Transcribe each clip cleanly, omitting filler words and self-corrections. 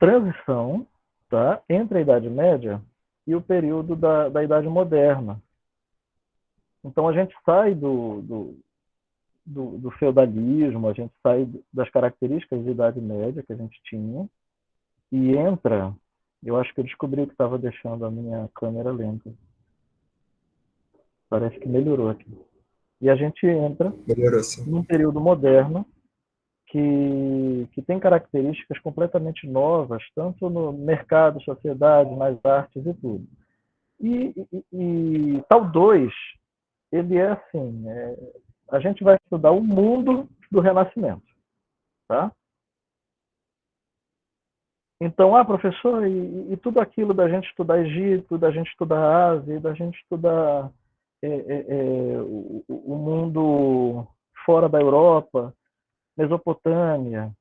transição, tá, entre a Idade Média e o período da Idade Moderna. Então, a gente sai do feudalismo, a gente sai das características da Idade Média que a gente tinha e entra. Eu acho que eu descobri o que estava deixando a minha câmera lenta. Parece que melhorou aqui. E a gente entra Melhorou sim. num período moderno que tem características completamente novas, tanto no mercado, sociedade, nas artes e tudo. E tal 2, ele é assim, a gente vai estudar o mundo do Renascimento, tá? Então, professor, e tudo aquilo da gente estudar Egito, da gente estudar Ásia, da gente estudar o mundo fora da Europa, Mesopotâmia.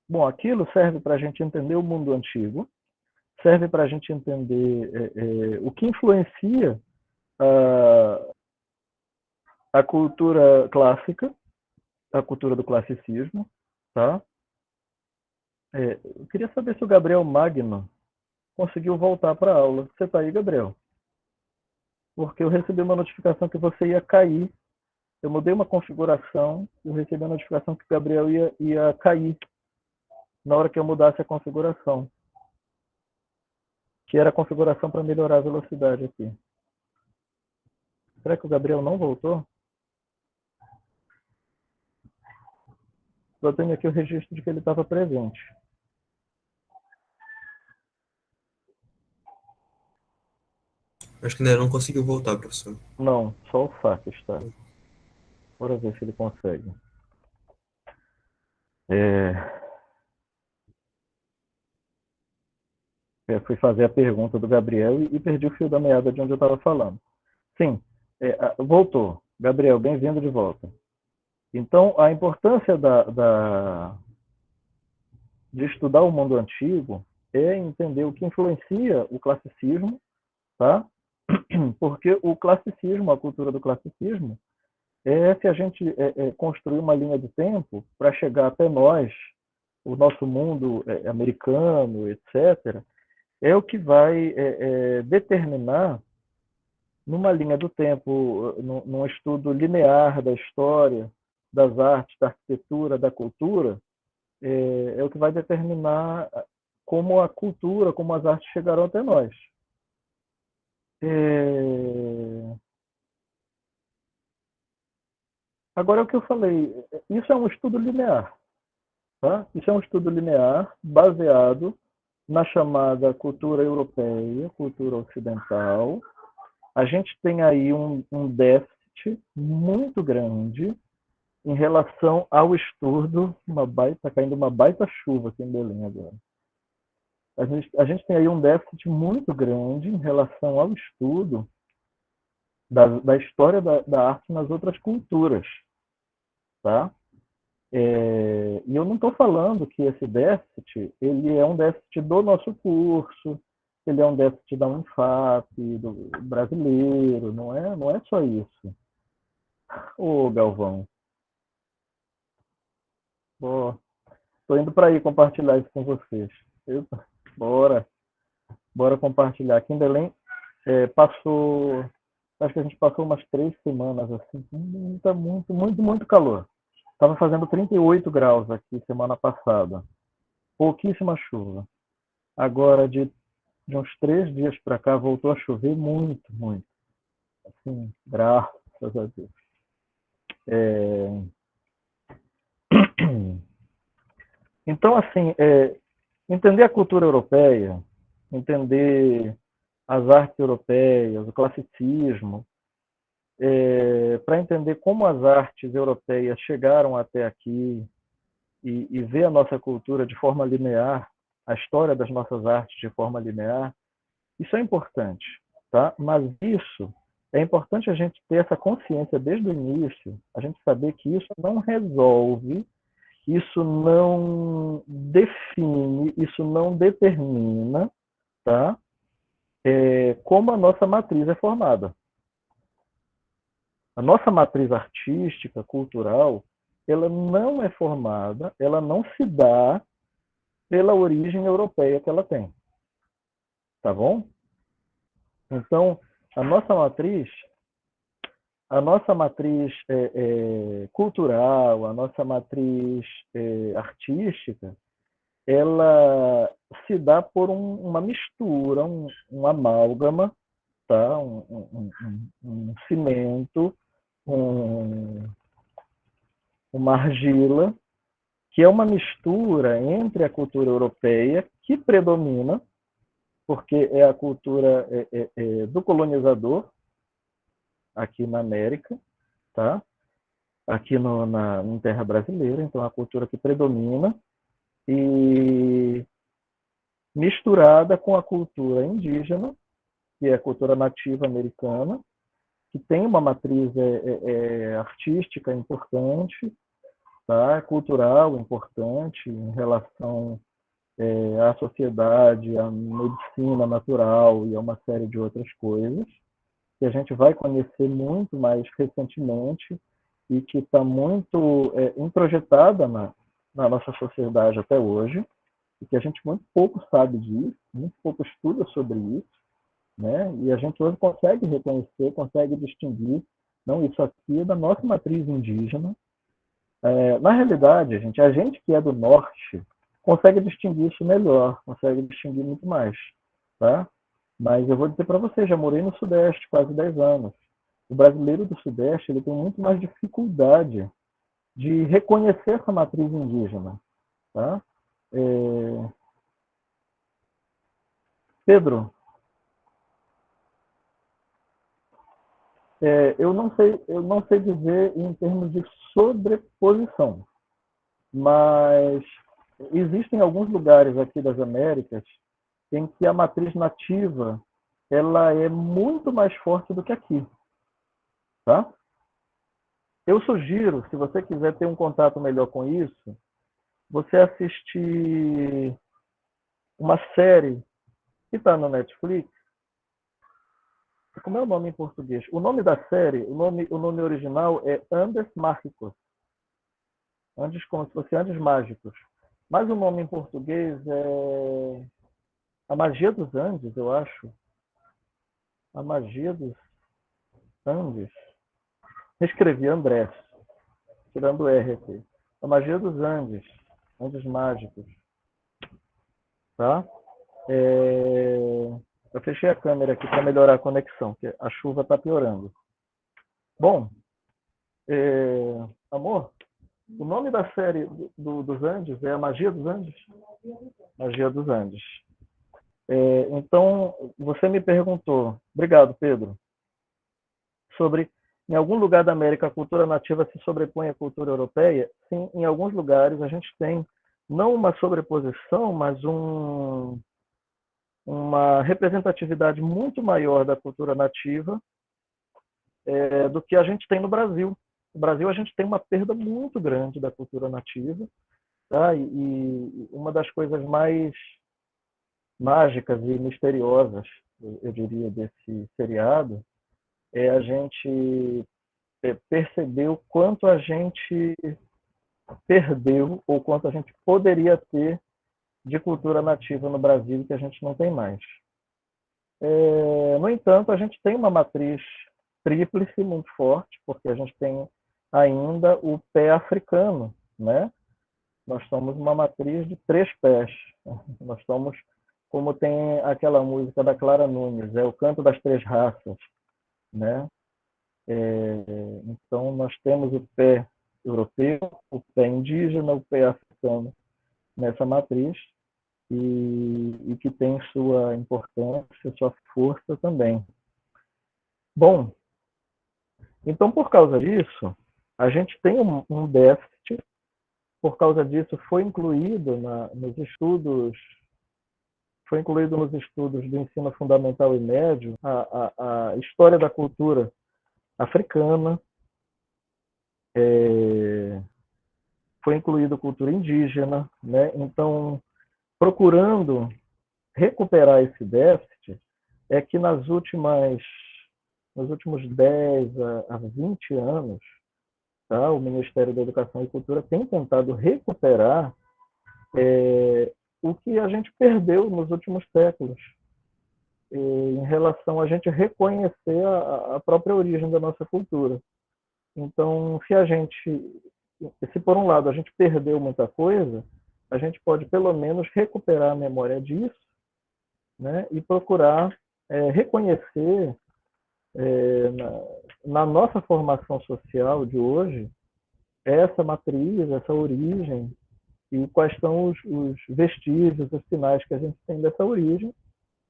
Bom, aquilo serve para a gente entender o mundo antigo, serve para a gente entender o que influencia a, a cultura clássica, a cultura do classicismo, tá? Eu queria saber se o Gabriel Magno conseguiu voltar para a aula. Você está aí, Gabriel? Porque eu recebi uma notificação que você ia cair. Eu mudei uma configuração, eu recebi a notificação que o Gabriel ia cair na hora que eu mudasse a configuração, que era a configuração para melhorar a velocidade aqui. Será que o Gabriel não voltou? Eu tenho aqui o registro de que ele estava presente. Acho que ainda não conseguiu voltar, professor. Não, só o fato está. Bora ver se ele consegue. É, eu fui fazer a pergunta do Gabriel e perdi o fio da meada de onde eu estava falando. Sim, voltou. Gabriel, bem-vindo de volta. Então, a importância de estudar o mundo antigo é entender o que influencia o classicismo, tá? Porque o classicismo, a cultura do classicismo, se a gente construir uma linha de tempo para chegar até nós, o nosso mundo americano, etc., é o que vai determinar, numa linha do tempo, num estudo linear da história, das artes, da arquitetura, da cultura, é o que vai determinar como a cultura, como as artes chegarão até nós. É... Agora, é o que eu falei, isso é um estudo linear. Tá? Isso é um estudo linear baseado na chamada cultura europeia, cultura ocidental. A gente tem aí um déficit muito grande em relação ao estudo. Está caindo uma baita chuva aqui em Belém agora. A gente tem aí um déficit muito grande em relação ao estudo da história da arte nas outras culturas. Tá? E eu não estou falando que esse déficit ele é um déficit do nosso curso, ele é um déficit da Unfap, do brasileiro, não é só isso. Ô, Galvão, estou indo para aí compartilhar isso com vocês. Eita, bora compartilhar. Aqui em Belém acho que a gente passou umas 3 semanas assim, muito calor. Estava fazendo 38 graus aqui semana passada, pouquíssima chuva. Agora, de uns 3 dias para cá, voltou a chover muito. Assim, graças a Deus. É... Então, assim, entender a cultura europeia, entender as artes europeias, o classicismo, para entender como as artes europeias chegaram até aqui e ver a nossa cultura de forma linear, a história das nossas artes de forma linear, isso é importante, tá? Mas isso é importante a gente ter essa consciência desde o início, a gente saber que isso não resolve, isso não define, isso não determina, tá? Como a nossa matriz é formada. A nossa matriz artística, cultural, ela não é formada, ela não se dá pela origem europeia que ela tem, tá bom? Então, a nossa matriz, a nossa matriz cultural, a nossa matriz artística, ela se dá por uma mistura, um amálgama, tá? Um cimento, um, uma argila, que é uma mistura entre a cultura europeia, que predomina, porque é a cultura do colonizador aqui na América, tá? Aqui em terra brasileira, então a cultura que predomina, e misturada com a cultura indígena, que é a cultura nativa americana, que tem uma matriz artística importante, tá? Cultural importante em relação à sociedade, à medicina natural e a uma série de outras coisas, que a gente vai conhecer muito mais recentemente e que está muito introjetada na nossa sociedade até hoje, e que a gente muito pouco sabe disso, muito pouco estuda sobre isso, né? E a gente hoje consegue reconhecer, consegue distinguir, não, isso aqui é da nossa matriz indígena. Na realidade, a gente que é do norte consegue distinguir isso melhor, consegue distinguir muito mais, tá? Mas eu vou dizer para você, já morei no Sudeste quase 10 anos. O brasileiro do Sudeste ele tem muito mais dificuldade de reconhecer essa matriz indígena, tá? É... Pedro, eu não sei dizer em termos de sobreposição, mas existem alguns lugares aqui das Américas em que a matriz nativa ela é muito mais forte do que aqui, tá? Eu sugiro, se você quiser ter um contato melhor com isso, você assistir uma série que está no Netflix. Como é o nome em português? O nome da série, o nome original é Andes Mágicos. Andes como se fosse Andes Mágicos. Mas o nome em português é A Magia dos Andes, eu acho. A Magia dos Andes. Escrevi Andrés, tirando o R aqui. A Magia dos Andes. Andes Mágicos. Tá? Eu fechei a câmera aqui para melhorar a conexão, porque a chuva está piorando. Bom, amor, o nome da série dos Andes é A Magia dos Andes? Magia dos Andes. Então, você me perguntou, obrigado, Pedro, sobre em algum lugar da América a cultura nativa se sobrepõe à cultura europeia? Sim, em alguns lugares a gente tem não uma sobreposição, mas uma representatividade muito maior da cultura nativa do que a gente tem no Brasil. No Brasil, a gente tem uma perda muito grande da cultura nativa, tá? E uma das coisas mais mágicas e misteriosas, eu diria, desse seriado é a gente perceber o quanto a gente perdeu ou quanto a gente poderia ter de cultura nativa no Brasil que a gente não tem mais. No entanto, a gente tem uma matriz tríplice muito forte, porque a gente tem ainda o pé africano, né? Nós somos uma matriz de 3 pés. Nós somos, como tem aquela música da Clara Nunes, é o canto das 3 raças, né? Então, nós temos o pé europeu, o pé indígena, o pé africano nessa matriz, e que tem sua importância, sua força também. Bom, então, por causa disso, a gente tem um déficit, por causa disso foi incluído nos estudos do ensino fundamental e médio a história da cultura africana, foi incluída a cultura indígena, né? Então, procurando recuperar esse déficit, é que nos últimos 10 a 20 anos, tá? O Ministério da Educação e Cultura tem tentado recuperar o que a gente perdeu nos últimos séculos, em relação a gente reconhecer a própria origem da nossa cultura. Então, se por um lado a gente perdeu muita coisa, a gente pode pelo menos recuperar a memória disso, né, e procurar reconhecer na nossa formação social de hoje essa matriz, essa origem e quais são os vestígios, os sinais que a gente tem dessa origem.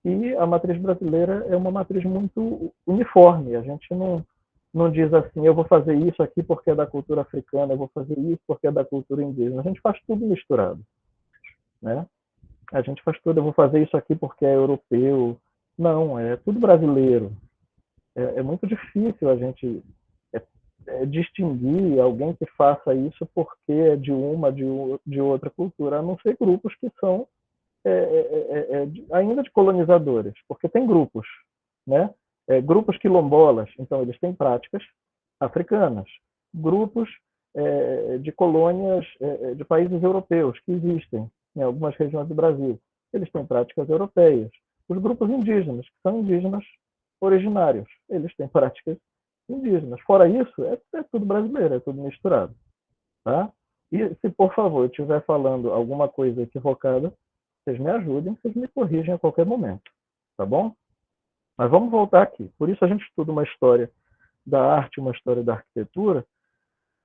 E a matriz brasileira é uma matriz muito uniforme. A gente não diz assim, eu vou fazer isso aqui porque é da cultura africana, eu vou fazer isso porque é da cultura indígena. A gente faz tudo misturado, né? A gente faz tudo, eu vou fazer isso aqui porque é europeu. Não, é tudo brasileiro. É muito difícil a gente distinguir alguém que faça isso porque é de outra cultura, a não ser grupos que são ainda de colonizadores, porque tem grupos, né? Grupos quilombolas, então eles têm práticas africanas, grupos de colônias de países europeus que existem em algumas regiões do Brasil, eles têm práticas europeias. Os grupos indígenas, que são indígenas originários, eles têm práticas indígenas. Fora isso, é tudo brasileiro, é tudo misturado, tá? E se, por favor, eu estiver falando alguma coisa equivocada, vocês me ajudem, vocês me corrigem a qualquer momento, tá bom? Mas vamos voltar aqui. Por isso a gente estuda uma história da arte, uma história da arquitetura,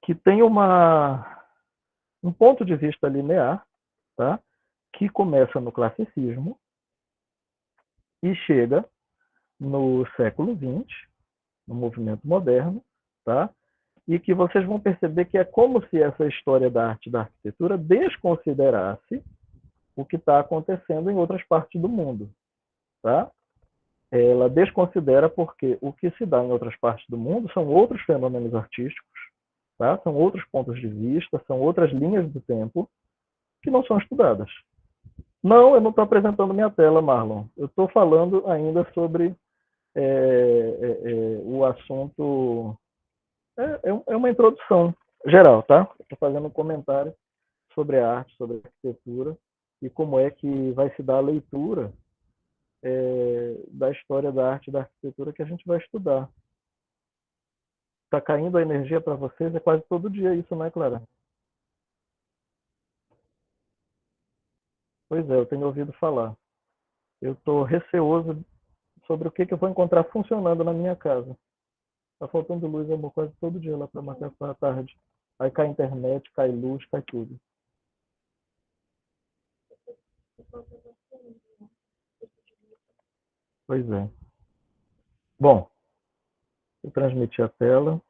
que tem um ponto de vista linear, tá? Que começa no classicismo e chega no século XX, no movimento moderno, tá? E que vocês vão perceber que é como se essa história da arte e da arquitetura desconsiderasse o que está acontecendo em outras partes do mundo, tá? Ela desconsidera porque o que se dá em outras partes do mundo são outros fenômenos artísticos, tá? São outros pontos de vista, são outras linhas do tempo que não são estudadas. Não, eu não estou apresentando minha tela, Marlon. Eu estou falando ainda sobre o assunto. É uma introdução geral, tá? Estou fazendo um comentário sobre a arte, sobre a arquitetura e como é que vai se dar a leitura da história da arte e da arquitetura que a gente vai estudar. Está caindo a energia para vocês? É quase todo dia isso, não é, Clara? Pois é, eu tenho ouvido falar. Eu estou receoso sobre o que eu vou encontrar funcionando na minha casa. Está faltando luz, amor, quase todo dia lá para marcar para a tarde. Aí cai a internet, cai luz, cai tudo. Pois é. Bom, eu transmiti a tela.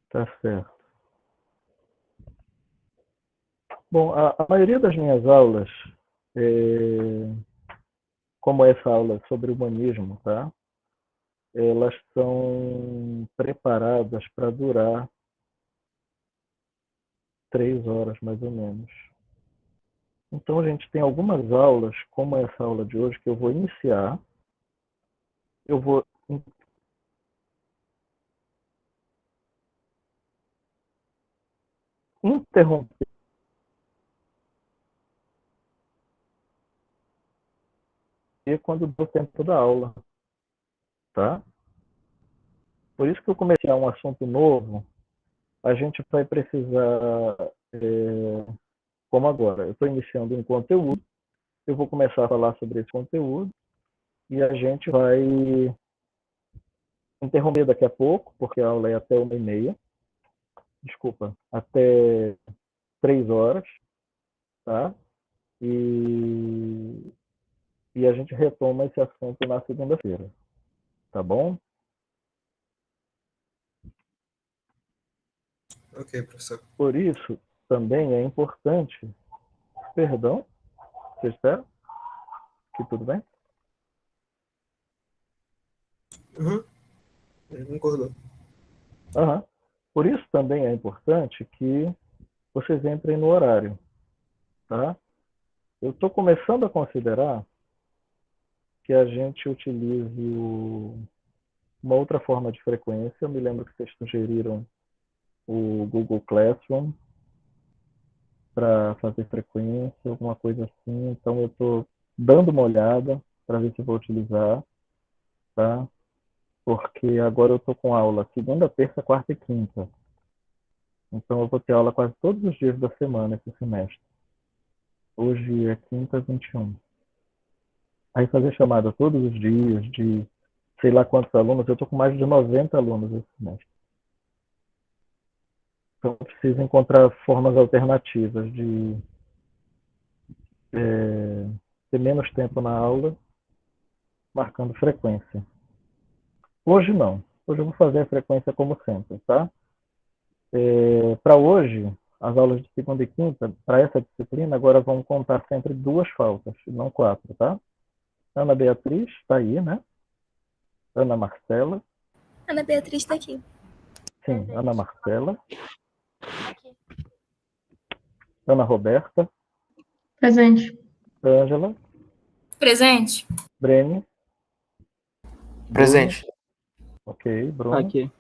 Tá certo. Bom, a maioria das minhas aulas, como essa aula sobre humanismo, tá? Elas são preparadas para durar 3 horas, mais ou menos. Então, a gente tem algumas aulas, como essa aula de hoje, que eu vou iniciar. Eu vou interromper quando deu tempo da aula, tá? Por isso que eu comecei a um assunto novo, a gente vai precisar, como agora, eu estou iniciando um conteúdo, eu vou começar a falar sobre esse conteúdo e a gente vai interromper daqui a pouco, porque a aula é até 1h30, desculpa, até 3 horas, tá? E, e a gente retoma esse assunto na segunda-feira, tá bom? Ok, professor. Por isso, também é importante... Perdão? Vocês esperam? Que tudo bem? Uhum. Ele concordou. Aham. Por isso também é importante que vocês entrem no horário, tá? Eu estou começando a considerar que a gente utilize uma outra forma de frequência. Eu me lembro que vocês sugeriram o Google Classroom para fazer frequência, alguma coisa assim. Então eu estou dando uma olhada para ver se vou utilizar, tá? Porque agora eu estou com aula segunda, terça, quarta e quinta. Então eu vou ter aula quase todos os dias da semana esse semestre. Hoje é quinta, 21. Aí fazer chamada todos os dias de sei lá quantos alunos, eu estou com mais de 90 alunos esse semestre. Então eu preciso encontrar formas alternativas de ter menos tempo na aula, marcando frequência. Hoje não. Hoje eu vou fazer a frequência como sempre, tá? Para hoje, as aulas de segunda e quinta, para essa disciplina, agora vão contar sempre 2 faltas, não 4, tá? Ana Beatriz está aí, né? Ana Marcela. Ana Beatriz está aqui. Sim, Ana Marcela. Ana Roberta. Presente. Ângela. Presente. Brene. Presente. Bruno. Ok, Bruno. Aqui.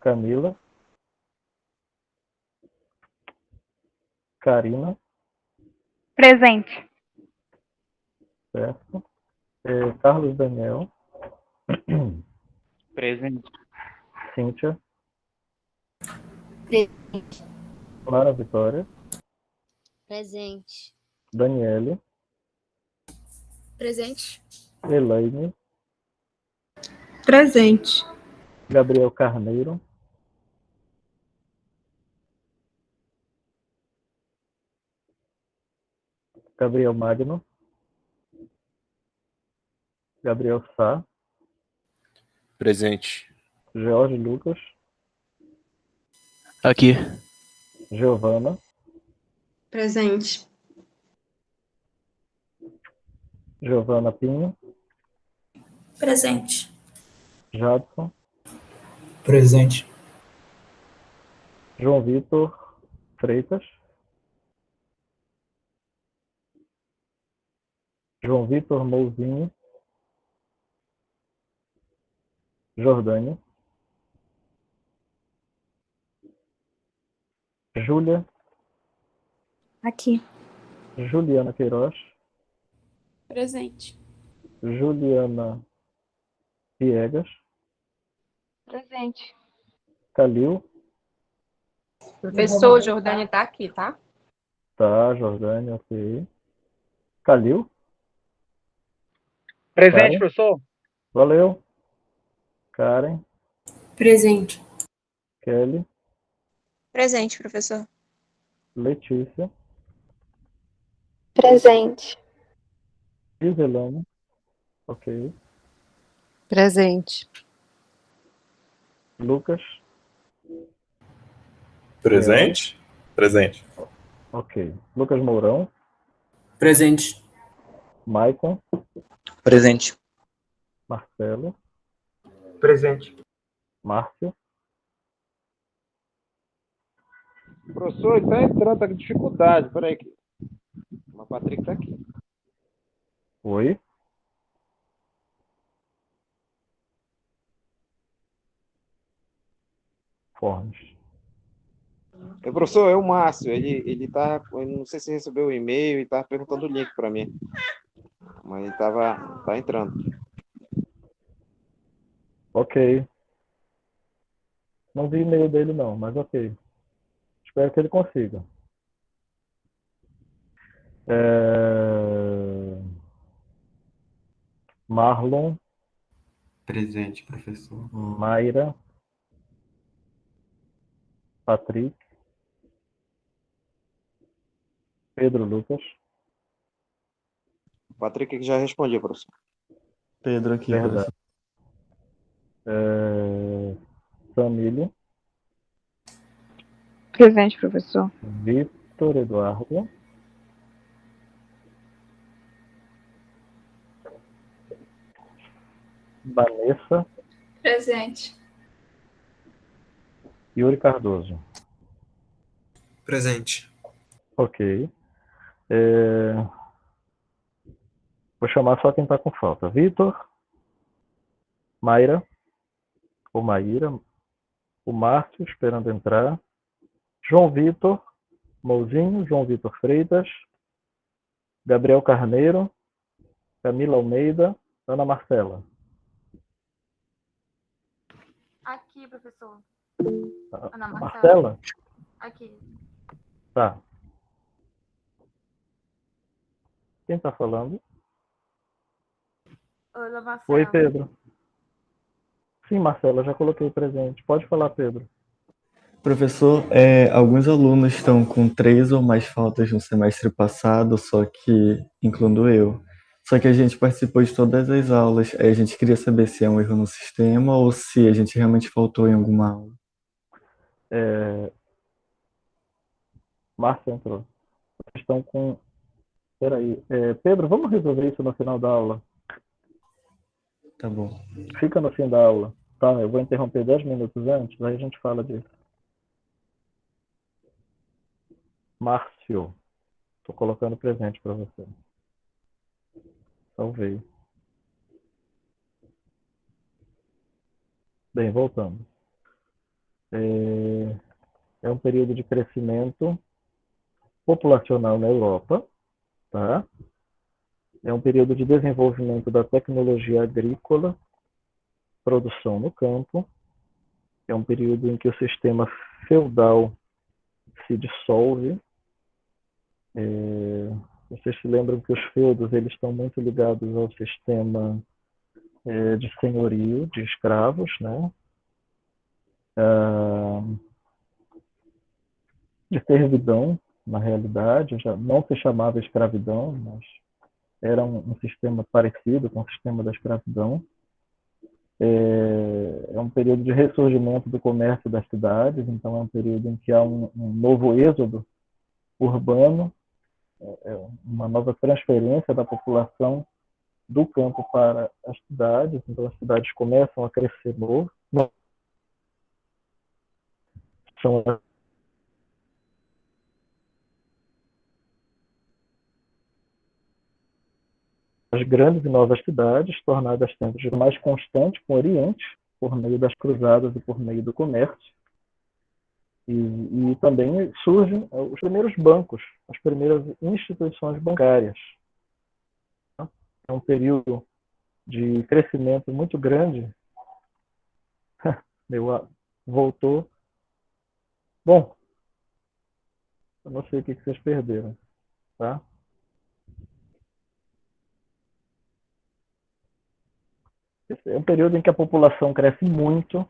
Camila. Karina. Presente. Certo. Carlos Daniel. Presente. Cíntia. Presente. Clara Vitória. Presente. Daniele. Presente. Elaine. Presente. Gabriel Carneiro. Gabriel Magno. Gabriel Sá. Presente. Jorge Lucas. Aqui. Giovana. Presente. Giovana Pinho. Presente. Jadson. Presente. João Vitor Freitas. João Vitor Mouzinho. Jordânia. Júlia. Aqui. Juliana Queiroz. Presente. Juliana Viegas. Presente. Calil. Professor, Jordânia está aqui, tá? Tá, Jordânia, ok. Calil. Presente, Karen. professor. Valeu. Karen. Presente. Kelly. Presente, professor. Letícia. Presente. Giselane. Ok. Presente. Lucas. Presente? Presente. Ok. Lucas Mourão. Presente. Maicon. Presente. Marcelo. Presente. Márcio. Professor, ele tá entrando, tá com dificuldade. Peraí. O Patrick tá aqui. Oi. Formes. Professor, é o Márcio. Ele tá. Eu não sei se recebeu o e-mail e tá perguntando o link para mim. Mas ele tá entrando. Ok. Não vi e-mail dele não, mas ok. Espero que ele consiga. Marlon. Presente, professor. Mayra. Patrick. Pedro Lucas. O Patrick que já respondeu, professor. Pedro aqui, Verdade. professor. Samílio. Presente, professor. Vitor Eduardo. Vanessa. Presente. Yuri Cardoso. Presente. Ok. Vou chamar só quem está com falta. Vitor, Mayra, ou Maíra, o Márcio, esperando entrar, João Vitor, Mouzinho, João Vitor Freitas, Gabriel Carneiro, Camila Almeida, Ana Marcela. Aqui, professor. Ana Marcela? Aqui. Tá. Quem está falando? Oi, Marcela. Oi, Pedro. Sim, Marcela, já coloquei presente. Pode falar, Pedro. Professor, alguns alunos estão com 3 ou mais faltas no semestre passado, só que, incluindo eu. Só que a gente participou de todas as aulas. Aí a gente queria saber se é um erro no sistema ou se a gente realmente faltou em alguma aula. Márcio entrou. Estão com... Peraí. Pedro, vamos resolver isso no final da aula. Tá bom. Fica no fim da aula. Tá, eu vou interromper 10 minutos antes, aí a gente fala disso. Márcio. Estou colocando presente para você. Salvei. Bem, voltando. É um período de crescimento populacional na Europa, tá? É um período de desenvolvimento da tecnologia agrícola, produção no campo. É um período em que o sistema feudal se dissolve. Vocês se lembram que os feudos eles estão muito ligados ao sistema de senhorio, de escravos, né? De servidão, na realidade, já não se chamava escravidão, mas era um sistema parecido com o sistema da escravidão. É um período de ressurgimento do comércio das cidades, então é um período em que há um novo êxodo urbano, uma nova transferência da população do campo para as cidades, então as cidades começam a crescer novo. São as grandes e novas cidades, tornadas sempre mais constantes com o Oriente, por meio das cruzadas e por meio do comércio. E também surgem os primeiros bancos, as primeiras instituições bancárias. É um período de crescimento muito grande. Voltou. Bom, eu não sei o que vocês perderam, tá? Esse é um período em que a população cresce muito,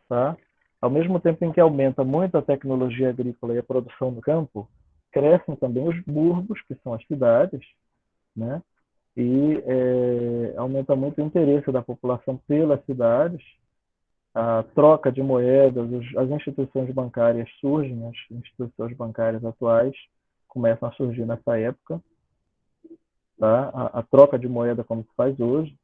tá? Ao mesmo tempo em que aumenta muito a tecnologia agrícola e a produção no campo, crescem também os burbos, que são as cidades, né? E aumenta muito o interesse da população pelas cidades, a troca de moedas, as instituições bancárias surgem, as instituições bancárias atuais começam a surgir nessa época, tá? A troca de moeda como se faz hoje,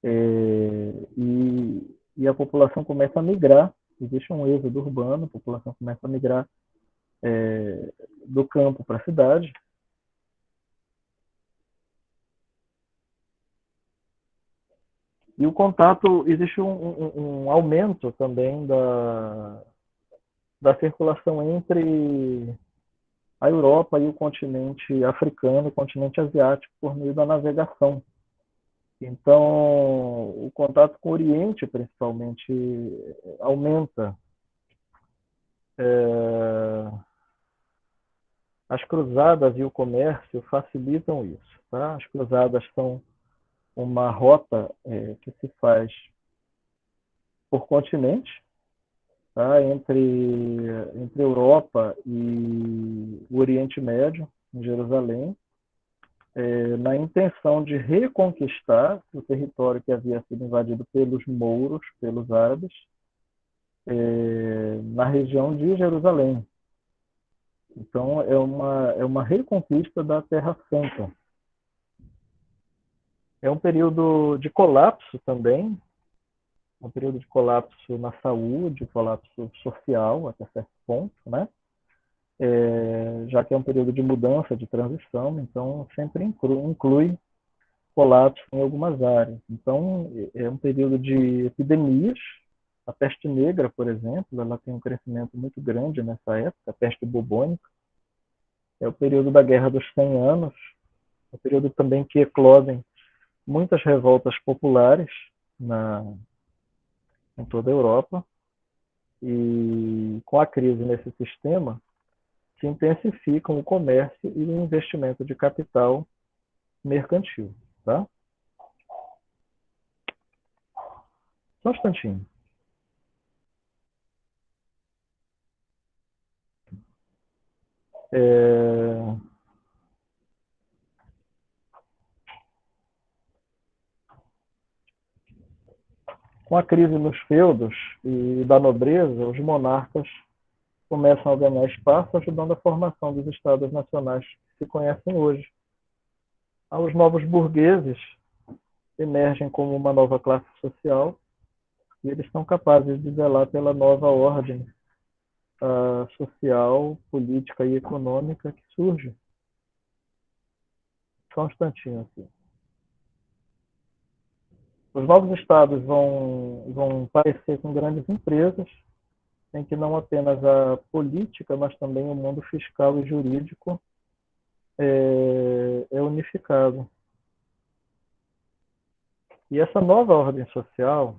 e a população começa a migrar, existe um êxodo urbano, a população começa a migrar do campo para a cidade. E o contato, existe um aumento também da circulação entre a Europa e o continente africano, o continente asiático, por meio da navegação. Então, o contato com o Oriente, principalmente, aumenta. As cruzadas e o comércio facilitam isso, tá? As cruzadas são uma rota que se faz por continente, tá? Entre a Europa e o Oriente Médio, em Jerusalém, na intenção de reconquistar o território que havia sido invadido pelos mouros, pelos árabes, na região de Jerusalém, Então, é uma reconquista da Terra Santa. É um período de colapso também, um período de colapso na saúde, colapso social até certo ponto, né? Já que é um período de mudança, de transição, então sempre inclui colapso em algumas áreas. Então, é um período de epidemias. A peste negra, por exemplo, ela tem um crescimento muito grande nessa época, a peste bubônica. É o período da Guerra dos 100 Anos, é o período também que eclodem muitas revoltas populares em toda a Europa. E com a crise nesse sistema, se intensificam o comércio e o investimento de capital mercantil. Tá? Só um instantinho. Com a crise nos feudos e da nobreza, os monarcas começam a ganhar espaço, ajudando a formação dos estados nacionais que se conhecem hoje. Os novos burgueses emergem como uma nova classe social e eles são capazes de zelar pela nova ordem social, política e econômica que surge. Só um instantinho aqui. Os novos estados vão parecer com grandes empresas, em que não apenas a política, mas também o mundo fiscal e jurídico é unificado. E essa nova ordem social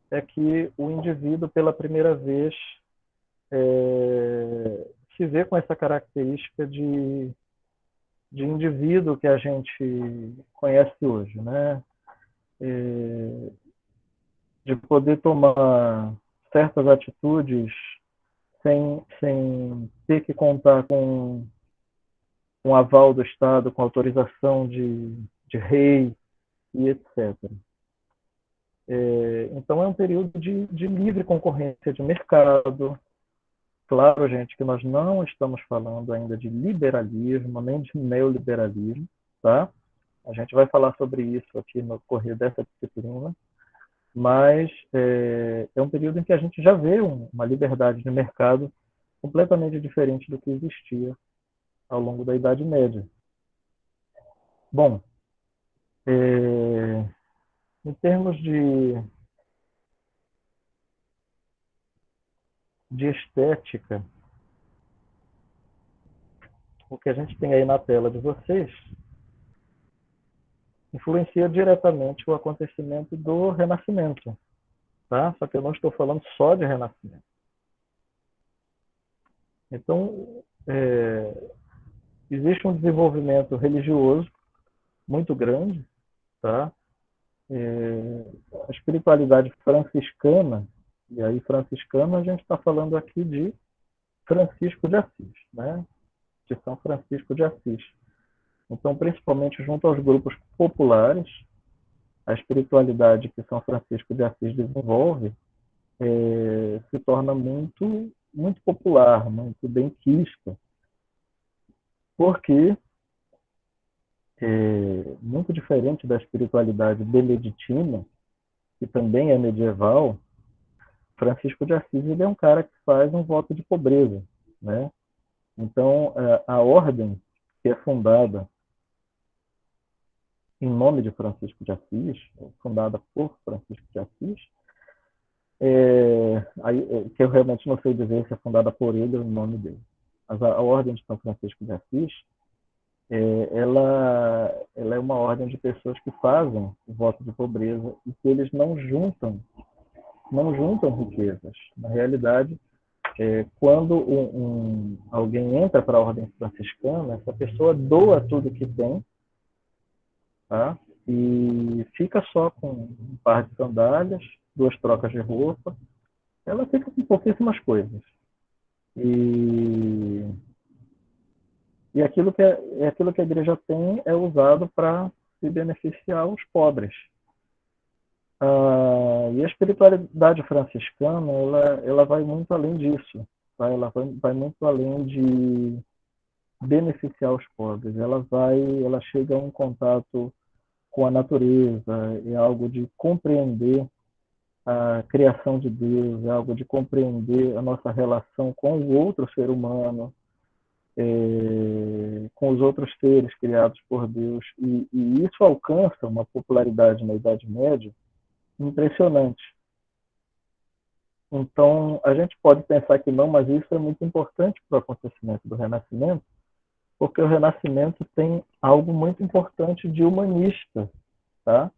é que o indivíduo, pela primeira vez, se vê com essa característica de indivíduo que a gente conhece hoje, né? De poder tomar certas atitudes sem ter que contar com um aval do Estado, com autorização de rei e etc. Então, é um período de livre concorrência de mercado. Claro, gente, que nós não estamos falando ainda de liberalismo, nem de neoliberalismo, tá? A gente vai falar sobre isso aqui no correr dessa disciplina, mas é um período em que a gente já vê uma liberdade de mercado completamente diferente do que existia ao longo da Idade Média. Bom, em termos de estética, o que a gente tem aí na tela de vocês influencia diretamente o acontecimento do Renascimento, tá? Só que eu não estou falando só de Renascimento. Então, existe um desenvolvimento religioso muito grande, tá? A espiritualidade franciscana, e aí franciscano a gente está falando aqui de Francisco de Assis, né? De São Francisco de Assis. Então, principalmente junto aos grupos populares, a espiritualidade que São Francisco de Assis desenvolve se torna muito, muito popular, muito benquista, porque, muito diferente da espiritualidade beneditina, que também é medieval, Francisco de Assis ele é um cara que faz um voto de pobreza, né? Então, a ordem que é fundada em nome de Francisco de Assis, fundada por Francisco de Assis, que eu realmente não sei dizer se é fundada por ele ou em nome dele. Mas a Ordem de São Francisco de Assis, ela é uma ordem de pessoas que fazem o voto de pobreza e que eles não juntam riquezas. Na realidade, quando alguém entra para a Ordem Franciscana, essa pessoa doa tudo que tem, tá? E fica só com um par de sandálias, 2 trocas de roupa, ela fica com pouquíssimas coisas. E aquilo que a igreja tem é usado para se beneficiar os pobres. E a espiritualidade franciscana, ela vai muito além disso, tá? Ela vai muito além de beneficiar os pobres. Ela chega a um contato com a natureza, é algo de compreender a criação de Deus, é algo de compreender a nossa relação com o outro ser humano, com os outros seres criados por Deus. E isso alcança uma popularidade na Idade Média impressionante. Então, a gente pode pensar que não, mas isso é muito importante para o acontecimento do Renascimento, porque o Renascimento tem algo muito importante de humanista, tá?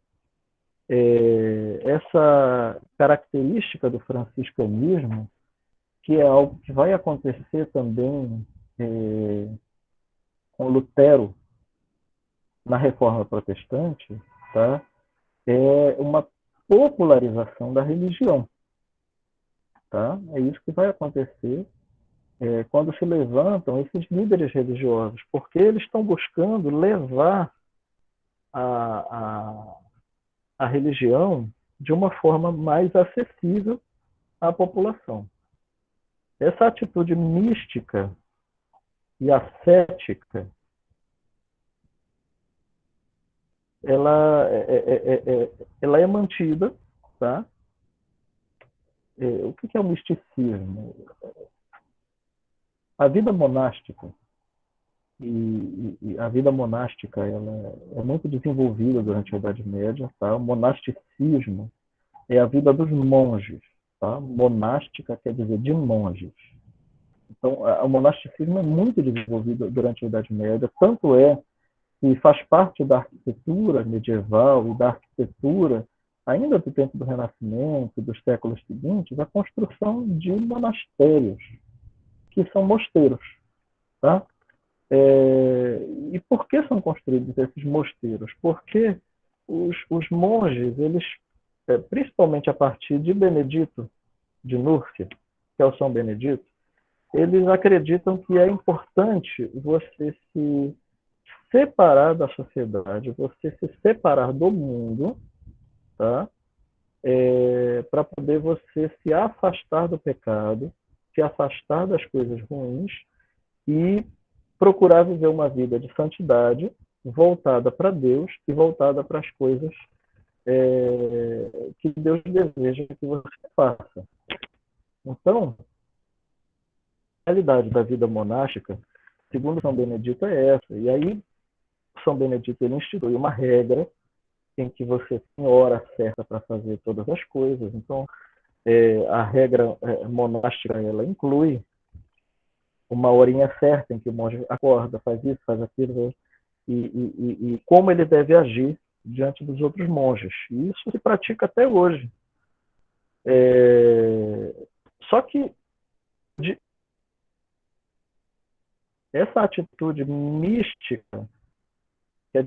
Essa característica do franciscanismo, que é algo que vai acontecer também com Lutero na Reforma Protestante, tá? É uma popularização da religião. Tá? É isso que vai acontecer quando se levantam esses líderes religiosos, porque eles estão buscando levar a religião de uma forma mais acessível à população. Essa atitude mística e ascética, ela é mantida, tá? O que é o misticismo? A vida monástica, e a vida monástica ela é muito desenvolvida durante a Idade Média, tá? O monasticismo é a vida dos monges, tá? Monástica quer dizer de monges. Então, o monasticismo é muito desenvolvido durante a Idade Média, tanto é que faz parte da arquitetura medieval e da arquitetura ainda do tempo do Renascimento, dos séculos seguintes, a construção de monastérios, que são mosteiros. Tá? E por que são construídos esses mosteiros? Porque os monges, eles, principalmente a partir de Benedito de Núrcia, que é o São Benedito, eles acreditam que é importante você se separar da sociedade, você se separar do mundo, tá? Para poder você se afastar do pecado, se afastar das coisas ruins e procurar viver uma vida de santidade voltada para Deus e voltada para as coisas que Deus deseja que você faça. Então, a realidade da vida monástica, segundo São Benedito, é essa. E aí, São Benedito ele institui uma regra em que você tem hora certa para fazer todas as coisas. Então, a regra monástica ela inclui uma horinha certa em que o monge acorda, faz isso, faz aquilo, e como ele deve agir diante dos outros monges. E isso se pratica até hoje. Só que essa atitude mística, que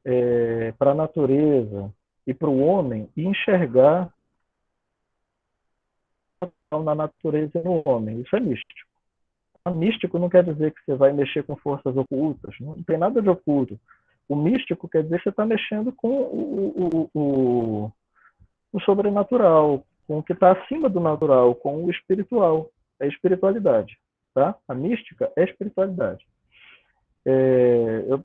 é para a natureza e para o homem, e enxergar na natureza e no homem. Isso é místico. Místico não quer dizer que você vai mexer com forças ocultas, não tem nada de oculto. O místico quer dizer que você está mexendo com o sobrenatural, com o que está acima do natural, com o espiritual. É espiritualidade. Tá? A mística é espiritualidade.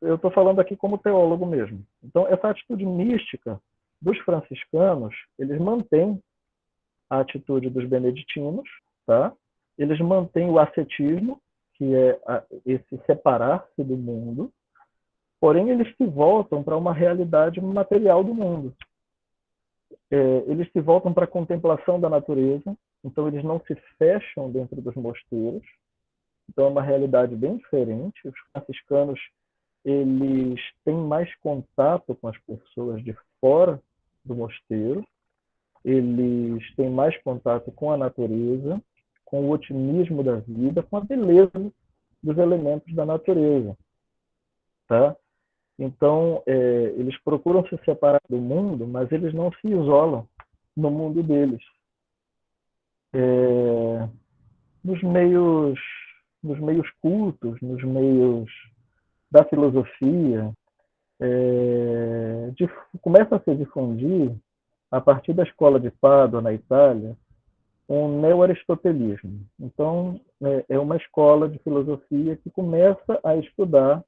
Eu estou falando aqui como teólogo mesmo. Então, essa atitude mística dos franciscanos, eles mantêm a atitude dos beneditinos, tá? Eles mantêm o ascetismo, que é esse separar-se do mundo, porém eles se voltam para uma realidade material do mundo. Eles se voltam para a contemplação da natureza, então eles não se fecham dentro dos mosteiros. Então é uma realidade bem diferente. Os franciscanos eles têm mais contato com as pessoas de fora do mosteiro, eles têm mais contato com a natureza, com o otimismo da vida, com a beleza dos elementos da natureza. Tá? Então, eles procuram se separar do mundo, mas eles não se isolam no mundo deles. Nos meios cultos, nos meios da filosofia, começa a se difundir a partir da escola de Pádua, na Itália, um neo-aristotelismo. Então, é uma escola de filosofia que começa a estudar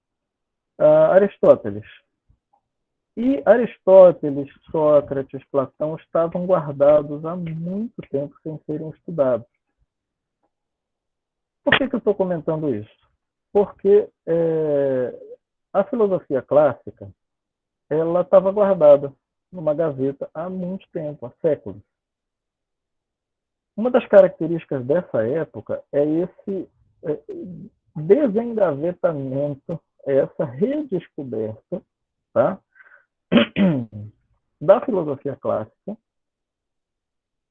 Aristóteles. E Aristóteles, Sócrates, Platão estavam guardados há muito tempo sem serem estudados. Por que eu estou comentando isso? Porque a filosofia clássica ela estava guardada numa gaveta há muito tempo, há séculos. Uma das características dessa época é esse desengavetamento, essa redescoberta, tá? Da filosofia clássica,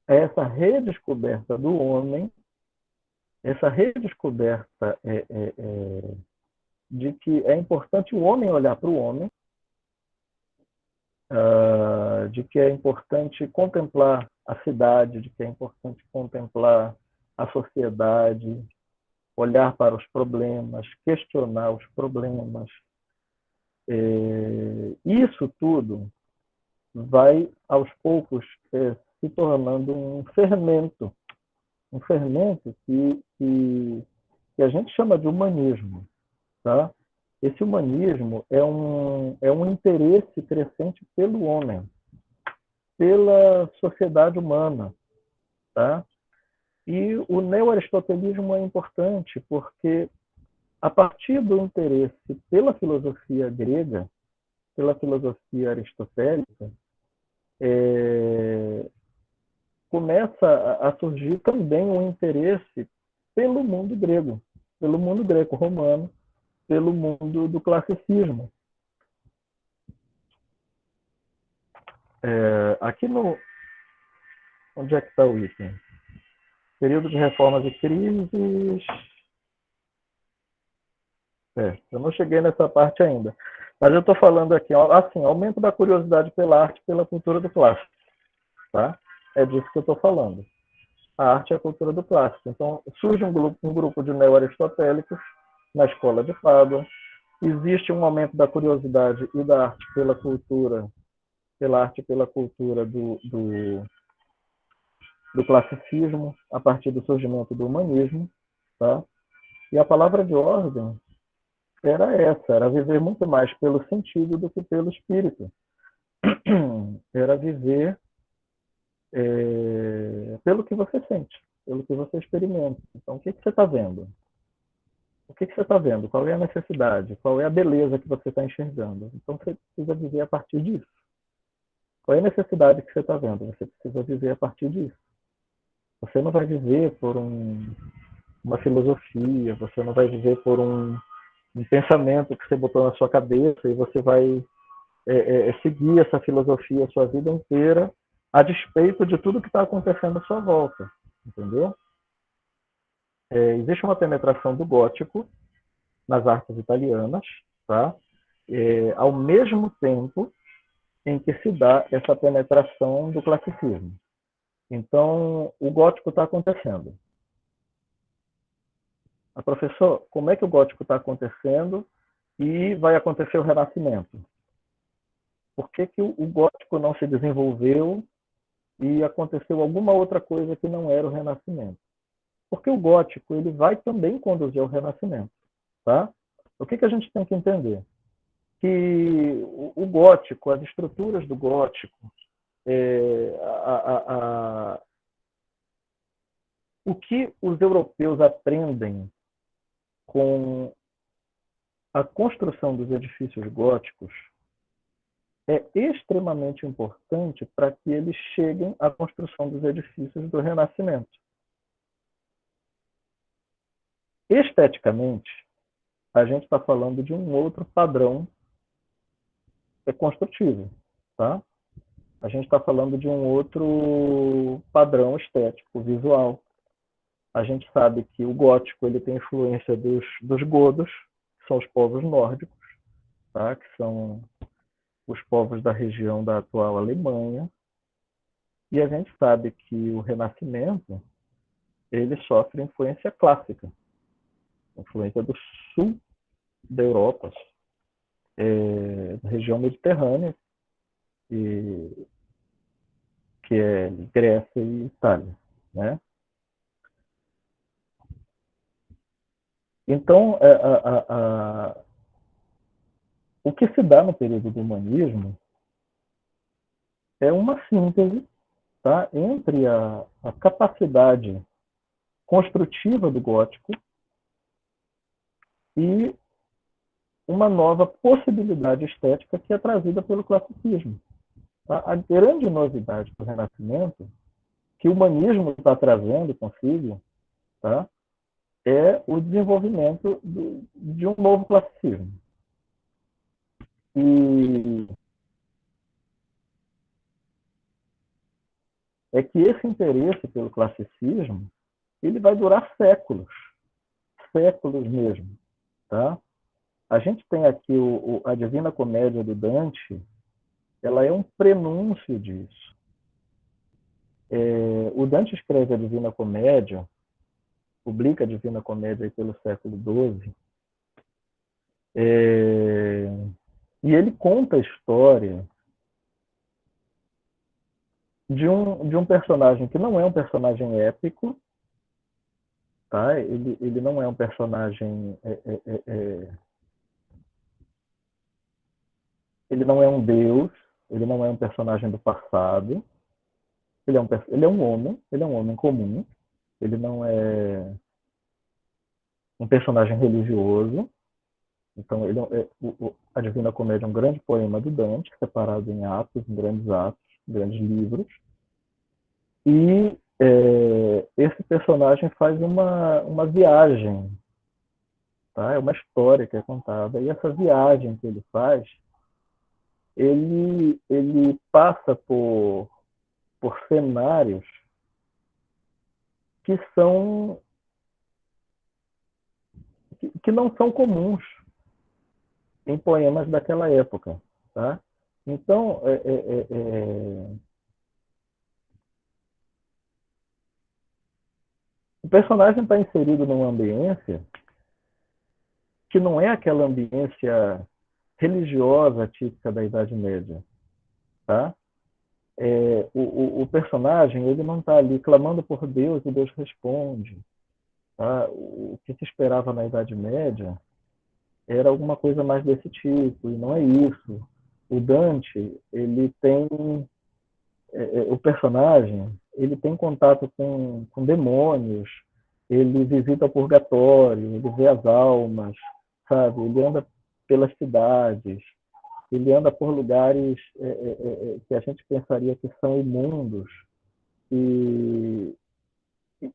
essa redescoberta do homem, essa redescoberta de que é importante o homem olhar para o homem, de que é importante contemplar a cidade, de que é importante contemplar a sociedade, olhar para os problemas, questionar os problemas. Isso tudo vai, aos poucos, se tornando um fermento que a gente chama de humanismo. Tá? Esse humanismo é um interesse crescente pelo homem, pela sociedade humana. Tá? E o neo-aristotelismo é importante porque, a partir do interesse pela filosofia grega, pela filosofia aristotélica, começa a surgir também um interesse pelo mundo grego, pelo mundo greco-romano, pelo mundo do classicismo. Aqui no... Onde é que está o item? Período de reformas e crises... eu não cheguei nessa parte ainda. Mas eu estou falando aqui, assim, aumento da curiosidade pela arte e pela cultura do clássico. Tá? É disso que eu estou falando. A arte é a cultura do clássico. Então, surge um grupo de neo-aristotélicos na escola de Pádua. Existe um aumento da curiosidade e da arte pela cultura, do classicismo, a partir do surgimento do humanismo. Tá? E a palavra de ordem era viver muito mais pelo sentido do que pelo espírito. Era viver pelo que você sente, pelo que você experimenta. Então, o que você está vendo? O que você está vendo? Qual é a necessidade? Qual é a beleza que você está enxergando? Então, você precisa viver a partir disso. Qual é a necessidade que você está vendo? Você precisa viver a partir disso. Você não vai viver por uma filosofia, você não vai viver por um pensamento que você botou na sua cabeça e você vai seguir essa filosofia a sua vida inteira a despeito de tudo que está acontecendo à sua volta. Entendeu? Existe uma penetração do gótico nas artes italianas, tá? Ao mesmo tempo em que se dá essa penetração do classicismo. Então, o gótico está acontecendo. Professor, como é que o gótico está acontecendo e vai acontecer o renascimento? Por que o gótico não se desenvolveu e aconteceu alguma outra coisa que não era o renascimento? Porque o gótico ele vai também conduzir ao renascimento. Tá? O que a gente tem que entender? Que o gótico, as estruturas do gótico, o que os europeus aprendem com a construção dos edifícios góticos é extremamente importante para que eles cheguem à construção dos edifícios do Renascimento. Esteticamente, a gente está falando de um outro padrão construtivo. Tá? A gente está falando de um outro padrão estético, visual. A gente sabe que o gótico ele tem influência dos godos, que são os povos nórdicos, tá? Que são os povos da região da atual Alemanha. E a gente sabe que o Renascimento ele sofre influência clássica, influência do sul da Europa, da região mediterrânea. E que é Grécia e Itália, né? Então, o que se dá no período do humanismo é uma síntese, tá, entre a capacidade construtiva do gótico e uma nova possibilidade estética que é trazida pelo classicismo. Tá? A grande novidade do Renascimento, que o humanismo está trazendo consigo, tá, é o desenvolvimento de um novo classicismo. E é que esse interesse pelo classicismo ele vai durar séculos, séculos mesmo. Tá? A gente tem aqui a Divina Comédia do Dante, ela é um prenúncio disso. O Dante escreve a Divina Comédia, publica a Divina Comédia aí pelo século XII, e ele conta a história de um personagem que não é um personagem épico, tá? Ele não é um personagem... ele não é um deus, ele não é um personagem do passado, ele é um homem comum, ele não é um personagem religioso. Então, a Divina Comédia é um grande poema do Dante, separado em atos, em grandes livros. E esse personagem faz uma viagem, tá? É uma história que é contada. E essa viagem que ele faz, ele passa por cenários que não são comuns em poemas daquela época, tá? Então, o personagem está inserido numa ambiência que não é aquela ambiência religiosa típica da Idade Média, tá? O personagem ele não está ali clamando por Deus e Deus responde, tá? O que se esperava na Idade Média era alguma coisa mais desse tipo, e não é isso. O Dante, ele tem... o personagem, ele tem contato com demônios, ele visita o purgatório, ele vê as almas, sabe? Ele anda pelas cidades, ele anda por lugares que a gente pensaria que são imundos. E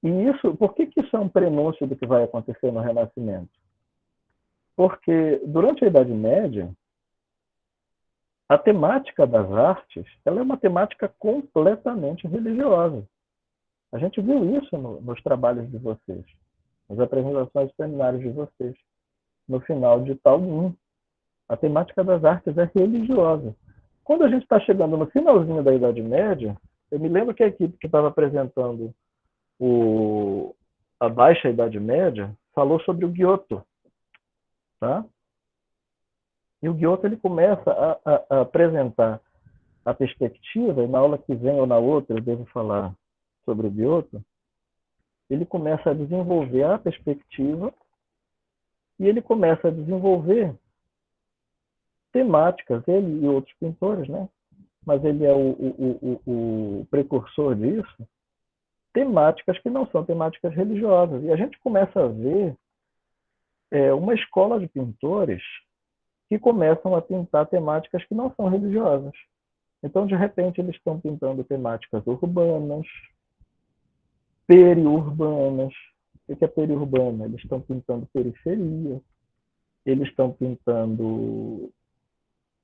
isso, por que isso é um prenúncio do que vai acontecer no Renascimento? Porque durante a Idade Média, a temática das artes ela é uma temática completamente religiosa. A gente viu isso nos trabalhos de vocês, nas apresentações de seminários de vocês, no final de tal 1. A temática das artes é religiosa. Quando a gente está chegando no finalzinho da Idade Média, eu me lembro que a equipe que estava apresentando a Baixa Idade Média falou sobre o Giotto. Tá? E o Giotto ele começa a apresentar a perspectiva, e na aula que vem ou na outra eu devo falar sobre o Giotto, ele começa a desenvolver a perspectiva e ele começa a desenvolver temáticas, ele e outros pintores, né? Mas ele é o precursor disso, temáticas que não são temáticas religiosas. E a gente começa a ver uma escola de pintores que começam a pintar temáticas que não são religiosas. Então, de repente, eles estão pintando temáticas urbanas, periurbanas. O que é periurbana? Eles estão pintando periferia, eles estão pintando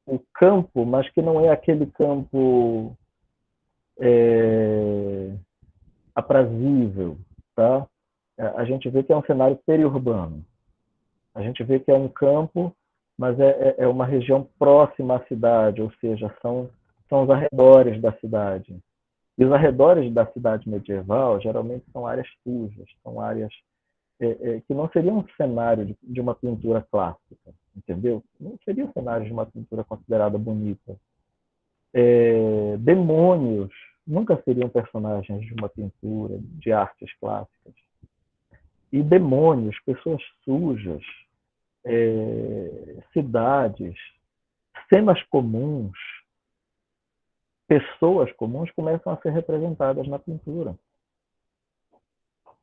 o campo, mas que não é aquele campo aprazível. Tá? A gente vê que é um cenário periurbano. A gente vê que é um campo, mas é uma região próxima à cidade, ou seja, são os arredores da cidade. E os arredores da cidade medieval geralmente são áreas sujas, são áreas que não seriam um cenário de uma pintura clássica, entendeu? Não seria um cenário de uma pintura considerada bonita. Demônios, nunca seriam personagens de uma pintura, de artes clássicas. E demônios, pessoas sujas, cidades, cenas comuns, pessoas comuns começam a ser representadas na pintura.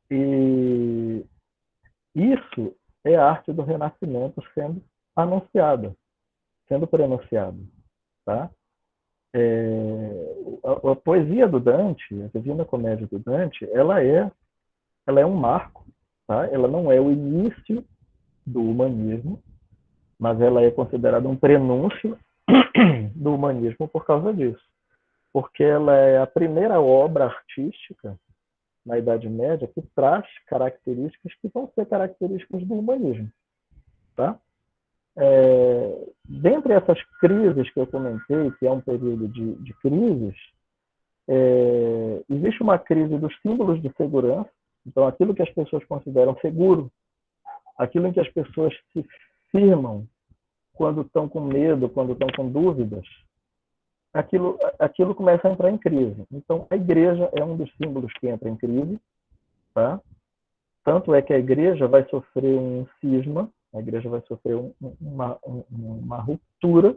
E isso é a arte do Renascimento sendo anunciada, sendo prenunciada. Tá? A poesia do Dante, a Divina Comédia do Dante, ela é um marco. Tá? Ela não é o início do humanismo, mas ela é considerada um prenúncio do humanismo por causa disso. Porque ela é a primeira obra artística na Idade Média que traz características que vão ser características do humanismo. Tá? Dentre essas crises que eu comentei, que é um período de crises, existe uma crise dos símbolos de segurança. Então, aquilo que as pessoas consideram seguro, aquilo em que as pessoas se firmam quando estão com medo, quando estão com dúvidas, aquilo começa a entrar em crise. Então, a igreja é um dos símbolos que entra em crise. Tá? Tanto é que a igreja vai sofrer um cisma, a igreja vai sofrer uma ruptura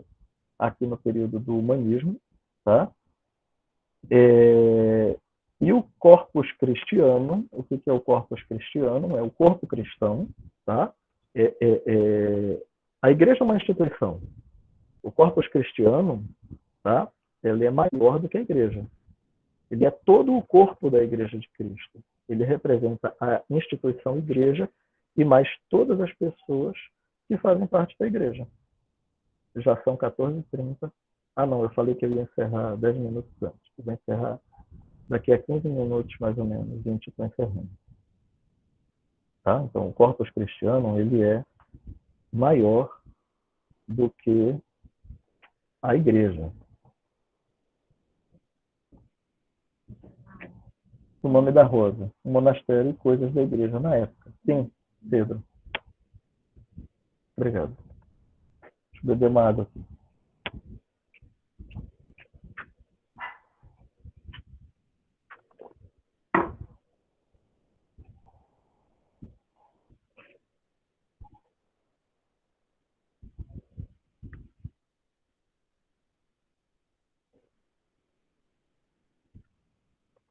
aqui no período do humanismo. Tá? E o corpus cristiano, o que é o corpus cristiano? É o corpo cristão. Tá? A igreja é uma instituição. O corpus cristiano, tá? Ele é maior do que a igreja. Ele é todo o corpo da Igreja de Cristo. Ele representa a instituição igreja e mais todas as pessoas que fazem parte da igreja. Já são 14h30. Ah, não, eu falei que eu ia encerrar 10 minutos antes. Eu vou encerrar daqui a 15 minutos, mais ou menos, 20, estou encerrando. Tá? Então, o corpus cristiano, ele é maior do que a igreja. O nome da Rosa, o monastério e coisas da igreja na época. Sim, Pedro. Obrigado. Deixa eu beber uma água aqui.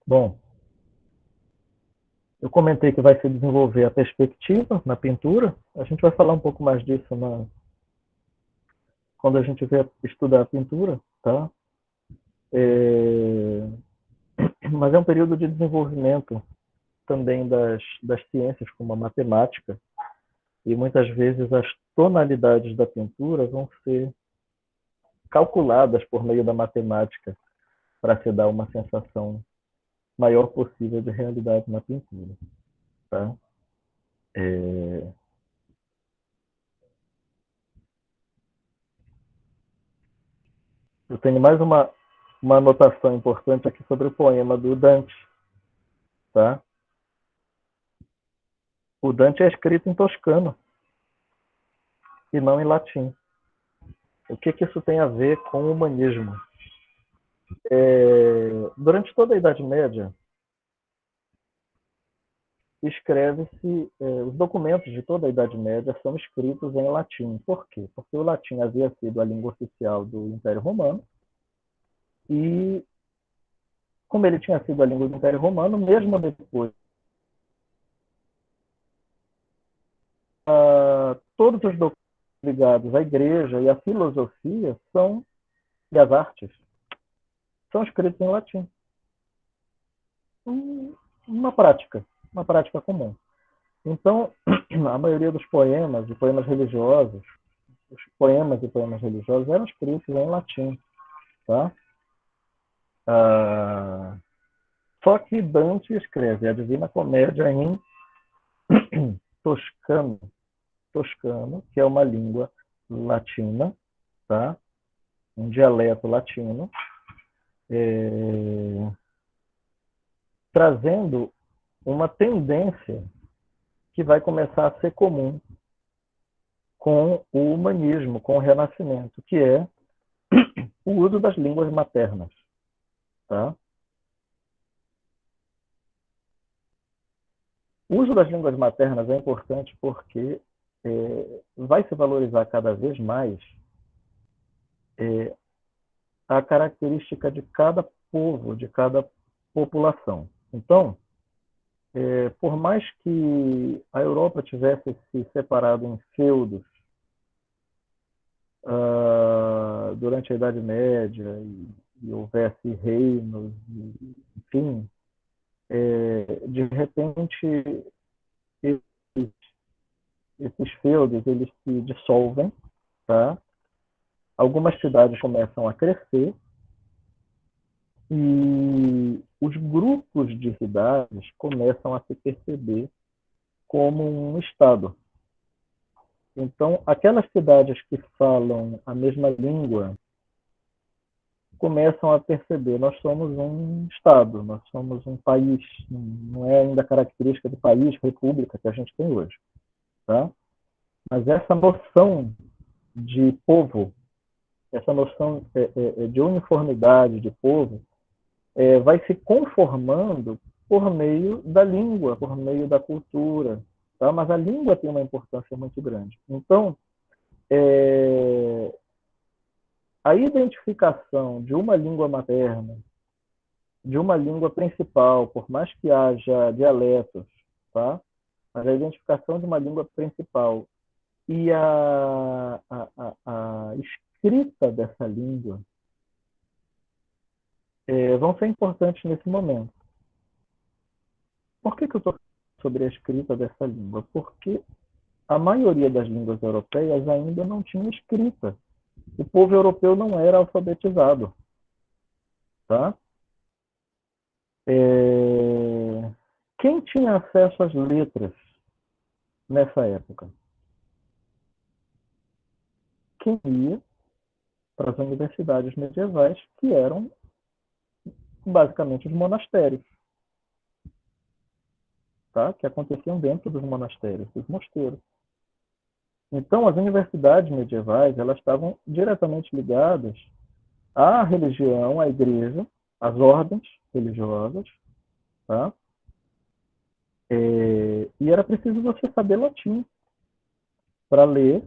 Bom, eu comentei que vai se desenvolver a perspectiva na pintura. A gente vai falar um pouco mais disso quando a gente vier estudar a pintura. Tá? Mas é um período de desenvolvimento também das ciências, como a matemática. E muitas vezes as tonalidades da pintura vão ser calculadas por meio da matemática para se dar uma sensação maior possível de realidade na pintura. Tá? Eu tenho mais uma anotação importante aqui sobre o poema do Dante. Tá? O Dante é escrito em toscano e não em latim. O que isso tem a ver com o humanismo? Durante toda a Idade Média, escreve-se, os documentos de toda a Idade Média são escritos em latim. Por quê? Porque o latim havia sido a língua oficial do Império Romano e, como ele tinha sido a língua do Império Romano, mesmo depois, todos os documentos ligados à igreja e à filosofia e às artes são escritos em latim. Uma prática comum. Então, a maioria dos poemas e poemas religiosos, eram escritos em latim. Tá? Só que Dante escreve a Divina Comédia em toscano, que é uma língua latina, tá? Um dialeto latino, trazendo uma tendência que vai começar a ser comum com o humanismo, com o Renascimento, que é o uso das línguas maternas. Tá? O uso das línguas maternas é importante porque vai se valorizar cada vez mais a característica de cada povo, de cada população. Então, por mais que a Europa tivesse se separado em feudos durante a Idade Média e houvesse reinos, enfim, de repente esses feudos eles se dissolvem, tá? Algumas cidades começam a crescer e os grupos de cidades começam a se perceber como um estado. Então, aquelas cidades que falam a mesma língua começam a perceber, nós somos um estado, nós somos um país, não é ainda característica do país, república que a gente tem hoje, tá? Mas essa noção de povo, essa noção de uniformidade de povo, vai se conformando por meio da língua, por meio da cultura, tá? Mas a língua tem uma importância muito grande. Então, a identificação de uma língua materna, de uma língua principal, por mais que haja dialetos, tá? Mas a identificação de uma língua principal e a escrita dessa língua vão ser importantes nesse momento. Por que eu estou falando sobre a escrita dessa língua? Porque a maioria das línguas europeias ainda não tinha escrita. O povo europeu não era alfabetizado, tá? Quem tinha acesso às letras nessa época? Quem ia para as universidades medievais, que eram basicamente os monastérios, tá? Que aconteciam dentro dos monastérios, dos mosteiros. Então, as universidades medievais elas estavam diretamente ligadas à religião, à igreja, às ordens religiosas, tá? E era preciso você saber latim para ler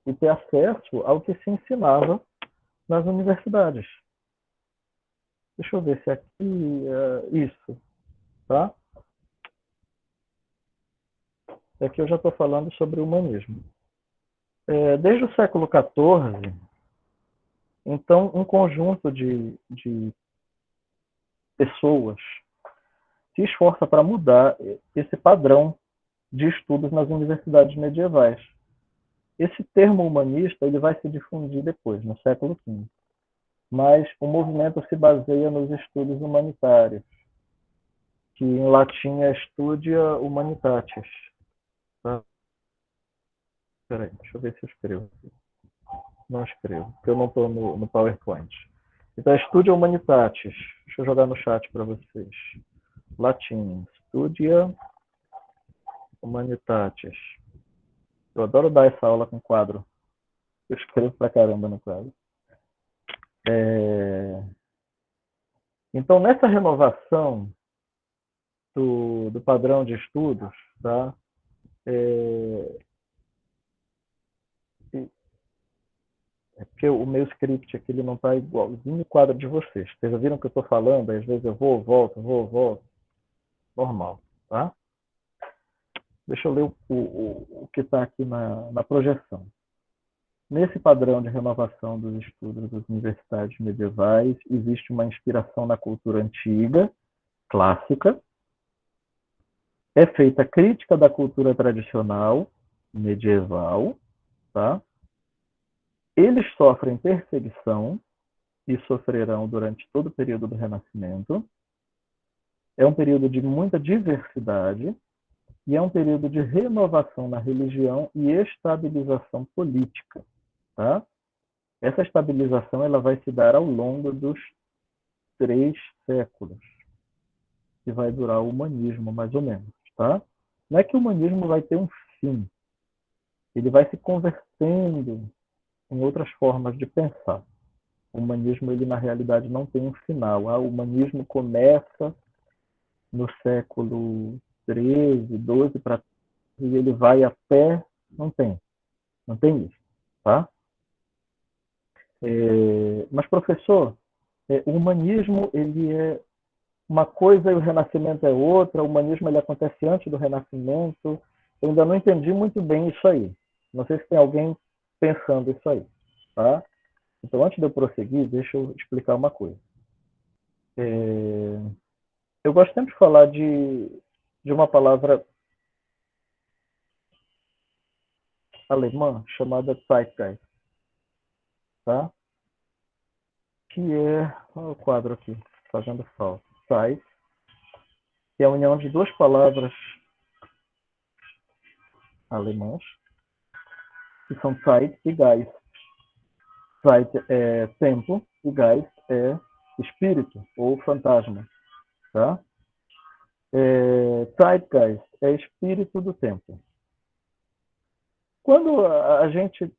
e ter acesso ao que se ensinava nas universidades. Deixa eu ver se aqui isso, tá? Aqui eu já estou falando sobre o humanismo. Desde o século XIV, então, um conjunto de pessoas se esforça para mudar esse padrão de estudos nas universidades medievais. Esse termo humanista ele vai se difundir depois, no século XV. Mas o movimento se baseia nos estudos humanitários, que em latim é Studia Humanitatis. Tá? Espera aí, deixa eu ver se eu escrevo. Não escrevo, porque eu não estou no PowerPoint. Então, Studia Humanitatis. Deixa eu jogar no chat para vocês. Latim, Studia Humanitatis. Eu adoro dar essa aula com quadro. Eu escrevo pra caramba no quadro. Então, nessa renovação do padrão de estudos, tá? Porque o meu script aqui ele não está igualzinho o quadro de vocês. Vocês já viram que eu estou falando? Às vezes eu vou, volto. Normal, tá? Deixa eu ler o que está aqui na projeção. Nesse padrão de renovação dos estudos das universidades medievais, existe uma inspiração na cultura antiga, clássica. É feita crítica da cultura tradicional, medieval, tá? Eles sofrem perseguição e sofrerão durante todo o período do Renascimento. É um período de muita diversidade e é um período de renovação na religião e estabilização política. Tá? Essa estabilização ela vai se dar ao longo dos 3 séculos, que vai durar o humanismo, mais ou menos. Tá? Não é que o humanismo vai ter um fim. Ele vai se convertendo em outras formas de pensar. O humanismo, ele na realidade não tem um final. O humanismo começa no século 13, 12 para e ele vai até... Não tem isso, tá? Mas, professor, o humanismo, ele é uma coisa e o renascimento é outra, o humanismo ele acontece antes do renascimento. Eu ainda não entendi muito bem isso aí. Não sei se tem alguém pensando isso aí, tá? Então, antes de eu prosseguir, deixa eu explicar uma coisa. Eu gosto sempre de falar de uma palavra alemã chamada Zeitgeist, tá? Que é... Olha o quadro aqui, fazendo falta. Zeit, que é a união de duas palavras alemãs, que são Zeit e Geist. Zeit é tempo e Geist é espírito ou fantasma, tá? Zeitgeist é espírito do tempo. Quando a gente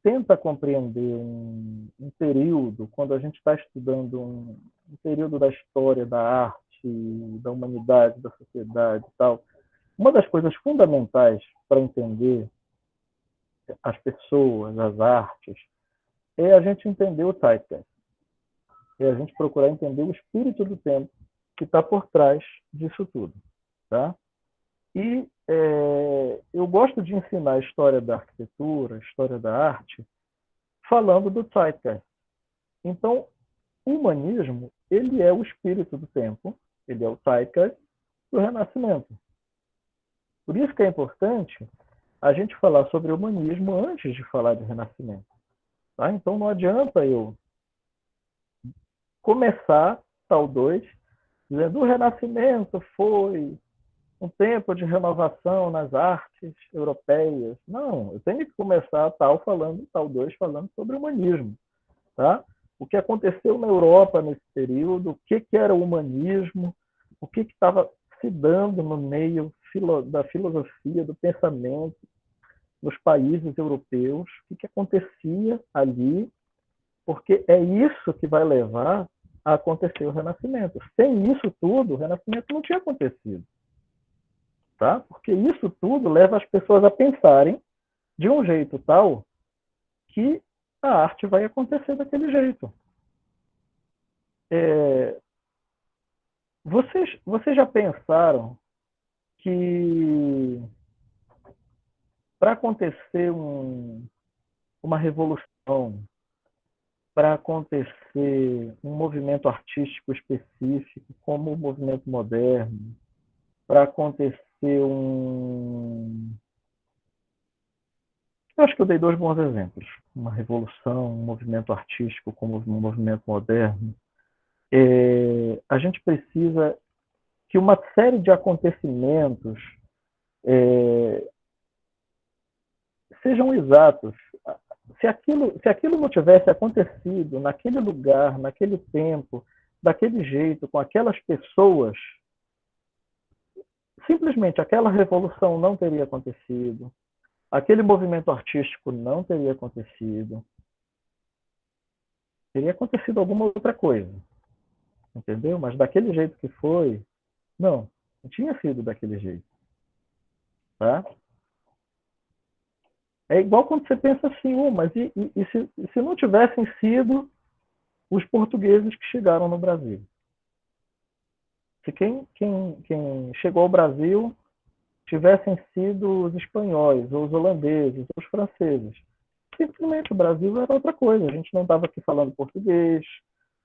tenta compreender um período, quando a gente está estudando um período da história, da arte, da humanidade, da sociedade e tal, uma das coisas fundamentais para entender as pessoas, as artes, é a gente entender o Zeitgeist. É a gente procurar entender o espírito do tempo que está por trás disso tudo, tá? E eu gosto de ensinar a história da arquitetura, a história da arte, falando do Zeitgeist. Então, o humanismo, ele é o espírito do tempo, ele é o Zeitgeist do Renascimento. Por isso que é importante a gente falar sobre o humanismo antes de falar de Renascimento. Tá? Então, não adianta eu começar, tal 2, dizendo o Renascimento foi um tempo de renovação nas artes europeias. Não, eu tenho que começar tal 2 falando sobre o humanismo. Tá? O que aconteceu na Europa nesse período, o que era o humanismo, o que estava se dando no meio da filosofia, do pensamento, nos países europeus, o que acontecia ali, porque é isso que vai levar a acontecer o Renascimento. Sem isso tudo, o Renascimento não tinha acontecido. Tá? Porque isso tudo leva as pessoas a pensarem de um jeito tal que a arte vai acontecer daquele jeito. Vocês já pensaram que para acontecer uma revolução, para acontecer um movimento artístico específico, como o movimento moderno, para acontecer eu acho que eu dei 2 bons exemplos. Uma revolução, um movimento artístico como um movimento moderno. A gente precisa que uma série de acontecimentos sejam exatos. Se aquilo não tivesse acontecido naquele lugar, naquele tempo, daquele jeito, com aquelas pessoas, simplesmente aquela revolução não teria acontecido, aquele movimento artístico não teria acontecido, teria acontecido alguma outra coisa, entendeu? Mas daquele jeito que foi, não tinha sido daquele jeito, tá? É igual quando você pensa assim, mas e se não tivessem sido os portugueses que chegaram no Brasil? Se quem chegou ao Brasil tivessem sido os espanhóis, ou os holandeses, ou os franceses, simplesmente o Brasil era outra coisa. A gente não estava aqui falando português,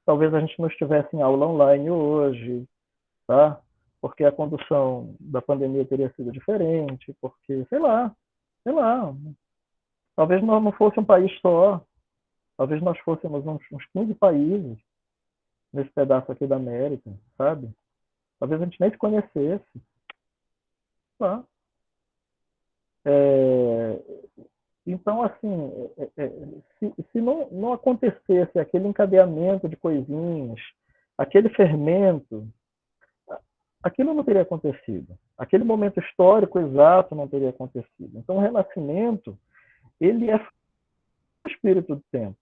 talvez a gente não estivesse em aula online hoje, tá? Porque a condução da pandemia teria sido diferente, porque, sei lá, talvez nós não fosse um país só, talvez nós fôssemos uns 15 países nesse pedaço aqui da América, sabe? Talvez a gente nem se conhecesse. Tá? Então, assim, se não acontecesse aquele encadeamento de coisinhas, aquele fermento, aquilo não teria acontecido. Aquele momento histórico exato não teria acontecido. Então, o Renascimento, ele é o espírito do tempo.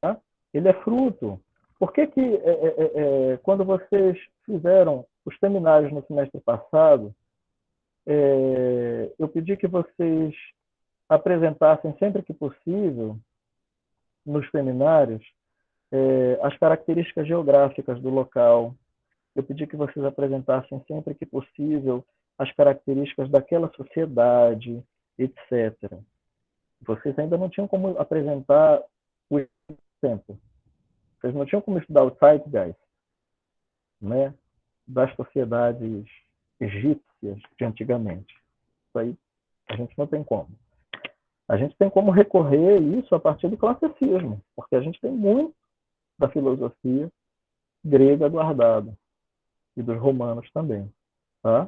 Tá? Ele é fruto Por que quando vocês fizeram os seminários no semestre passado, eu pedi que vocês apresentassem sempre que possível, nos seminários, as características geográficas do local. Eu pedi que vocês apresentassem sempre que possível as características daquela sociedade, etc. Vocês ainda não tinham como apresentar o exemplo. Vocês não tinham como estudar o Zeitgeist, né, das sociedades egípcias de antigamente. Isso aí a gente não tem como. A gente tem como recorrer a isso a partir do classicismo, porque a gente tem muito da filosofia grega guardada, e dos romanos também. Tá?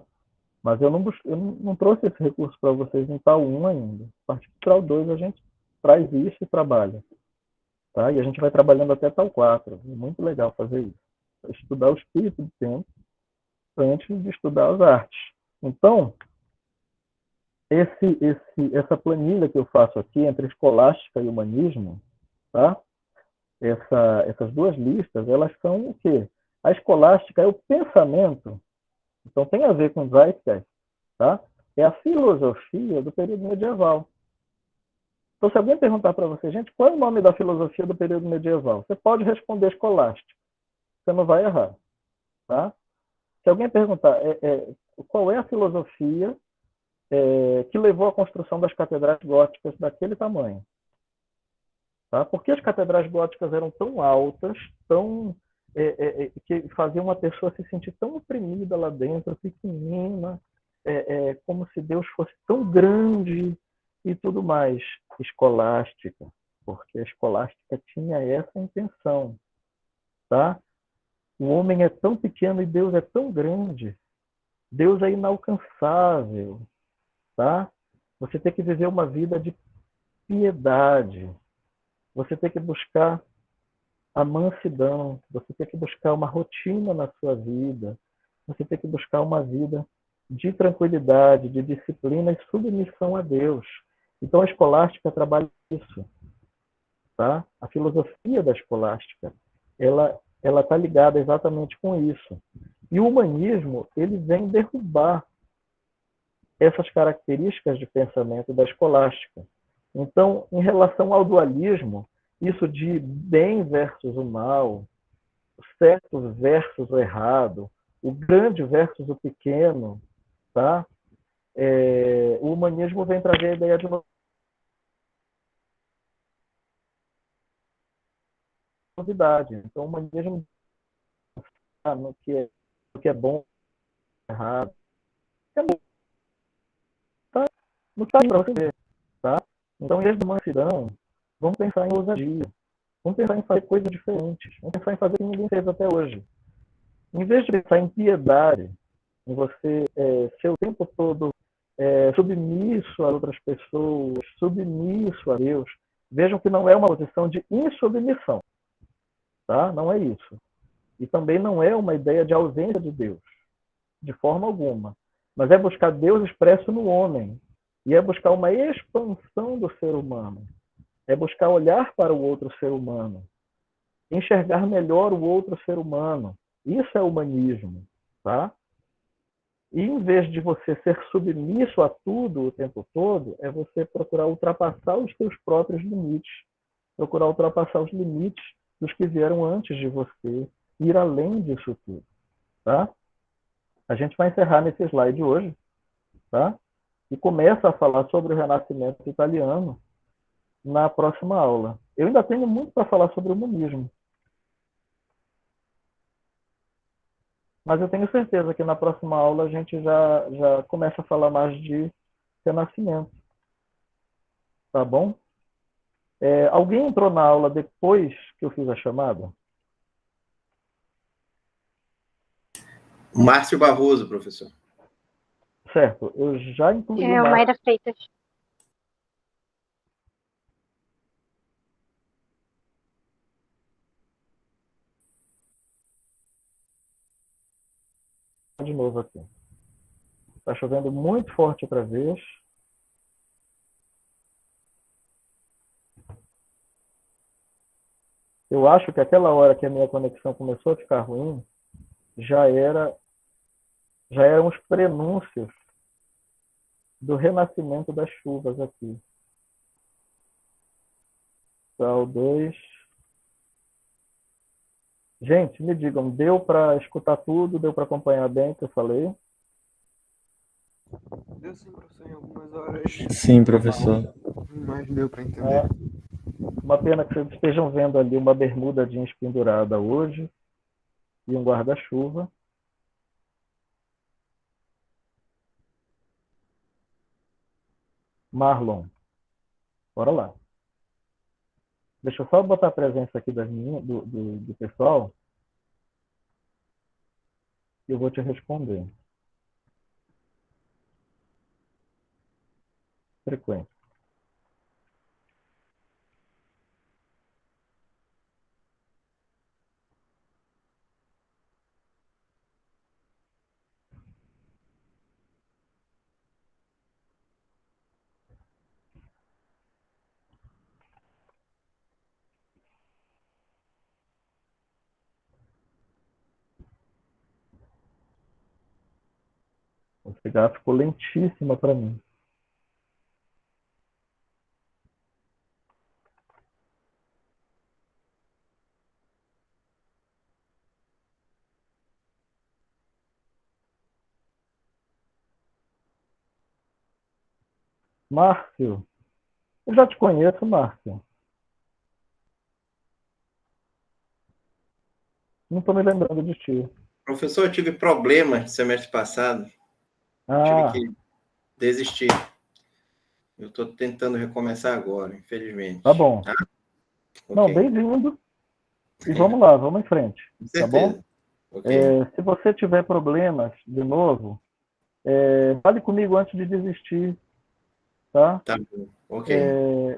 Mas eu não trouxe esse recurso para vocês em tal 1 ainda. A partir do tal 2 a gente traz isso e trabalha. Tá? E a gente vai trabalhando até tal 4. É muito legal fazer isso. Estudar o espírito do tempo antes de estudar as artes. Então, essa planilha que eu faço aqui entre escolástica e humanismo, tá? Essas duas listas, elas são o quê? A escolástica é o pensamento, então tem a ver com Zeitgeist, tá? É a filosofia do período medieval. Então, se alguém perguntar para você, gente, qual é o nome da filosofia do período medieval? Você pode responder escolástica. Você não vai errar. Tá? Se alguém perguntar qual é a filosofia que levou à construção das catedrais góticas daquele tamanho? Tá? Por que as catedrais góticas eram tão altas, que faziam uma pessoa se sentir tão oprimida lá dentro, pequenina, como se Deus fosse tão grande e tudo mais? Escolástica, porque a escolástica tinha essa intenção. Tá? O homem é tão pequeno e Deus é tão grande. Deus é inalcançável. Tá? Você tem que viver uma vida de piedade. Você tem que buscar a mansidão. Você tem que buscar uma rotina na sua vida. Você tem que buscar uma vida de tranquilidade, de disciplina e submissão a Deus. Então, a escolástica trabalha isso. Tá? A filosofia da escolástica, ela está ligada exatamente com isso. E o humanismo, ele vem derrubar essas características de pensamento da escolástica. Então, em relação ao dualismo, isso de bem versus o mal, o certo versus o errado, o grande versus o pequeno, tá? O humanismo vem trazer a ideia de uma novidade. Então, o humanismo no que é bom, errado, é bom, tá? Não está para você ver, tá? Então, em vez de mansidão, vamos pensar em ousadia. Vamos pensar em fazer coisas diferentes. Vamos pensar em fazer o que ninguém fez até hoje. Em vez de pensar em piedade, em você ser o tempo todo submisso a outras pessoas, submisso a Deus, vejam que não é uma posição de insubmissão. Tá? Não é isso. E também não é uma ideia de ausência de Deus, de forma alguma. Mas é buscar Deus expresso no homem. E é buscar uma expansão do ser humano. É buscar olhar para o outro ser humano. Enxergar melhor o outro ser humano. Isso é humanismo. Tá? E em vez de você ser submisso a tudo o tempo todo, é você procurar ultrapassar os seus próprios limites. Procurar ultrapassar os limites dos que vieram antes de você. Ir além disso tudo. Tá? A gente vai encerrar nesse slide hoje. Tá? E começa a falar sobre o Renascimento italiano na próxima aula. Eu ainda tenho muito para falar sobre o humanismo. Mas eu tenho certeza que na próxima aula a gente já começa a falar mais de Renascimento. Tá bom? Alguém entrou na aula depois que eu fiz a chamada? Márcio Barroso, professor. Certo. Eu já incluí o o Márcio. Mayra Freitas. De novo aqui. Está chovendo muito forte outra vez. Eu acho que aquela hora que a minha conexão começou a ficar ruim, já eram os prenúncios do renascimento das chuvas aqui. Sal 2. Gente, me digam, deu para escutar tudo? Deu para acompanhar bem o que eu falei? Deu sim, professor, em algumas horas, Sim, professor. mas deu para entender. Uma pena que vocês estejam vendo ali uma bermuda jeans pendurada hoje e um guarda-chuva. Marlon, bora lá. Deixa eu só botar a presença aqui do pessoal e eu vou te responder. Frequência. O cigarro ficou lentíssima para mim. Márcio, eu já te conheço, Márcio. Não estou me lembrando de ti. Professor, eu tive problema semestre passado. Tive que desistir. Eu estou tentando recomeçar agora, infelizmente. Tá bom. Tá? Não, Ok. bem-vindo. E vamos lá, vamos em frente. Com Tá bom? certeza. Ok. Se você tiver problemas, de novo, fale comigo antes de desistir. Tá? Tá bom. Ok.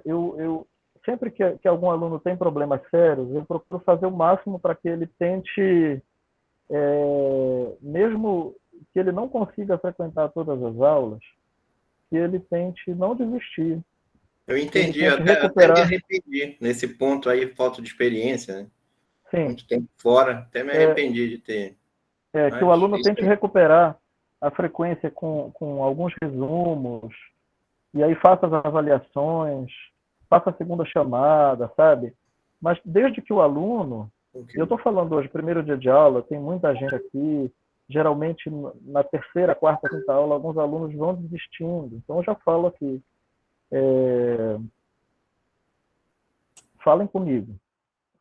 Eu sempre que algum aluno tem problemas sérios, eu procuro fazer o máximo para que ele tente, mesmo que ele não consiga frequentar todas as aulas, que ele tente não desistir. Eu entendi, Que ele tente até me recuperar. arrependi nesse ponto aí, falta de experiência, né? Sim. Muito tempo fora, até me arrependi de ter. Que o aluno tente recuperar a frequência com alguns resumos, e aí faça as avaliações, faça a segunda chamada, sabe? Mas desde que o aluno, eu estou falando hoje, primeiro dia de aula, tem muita gente aqui, geralmente na terceira, quarta, quinta aula, alguns alunos vão desistindo. Então eu já falo aqui, falem comigo.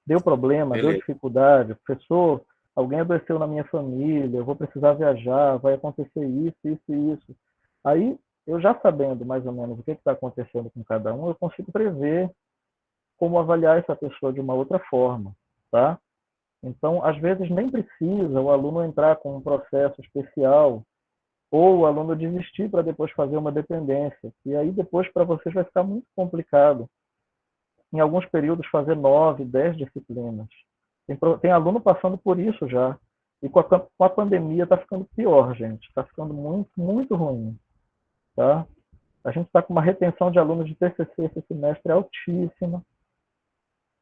Deu problema, deu dificuldade, professor, alguém adoeceu na minha família, eu vou precisar viajar, vai acontecer isso, isso e isso. Aí, eu já sabendo mais ou menos o que está acontecendo com cada um, eu consigo prever como avaliar essa pessoa de uma outra forma, tá? Então, às vezes nem precisa o aluno entrar com um processo especial ou o aluno desistir para depois fazer uma dependência. E aí depois para vocês vai ficar muito complicado. Em alguns períodos fazer 9, 10 disciplinas. Tem aluno passando por isso já. E com a pandemia está ficando pior, gente. Está ficando muito, muito ruim. Tá? A gente está com uma retenção de alunos de TCC esse semestre altíssima.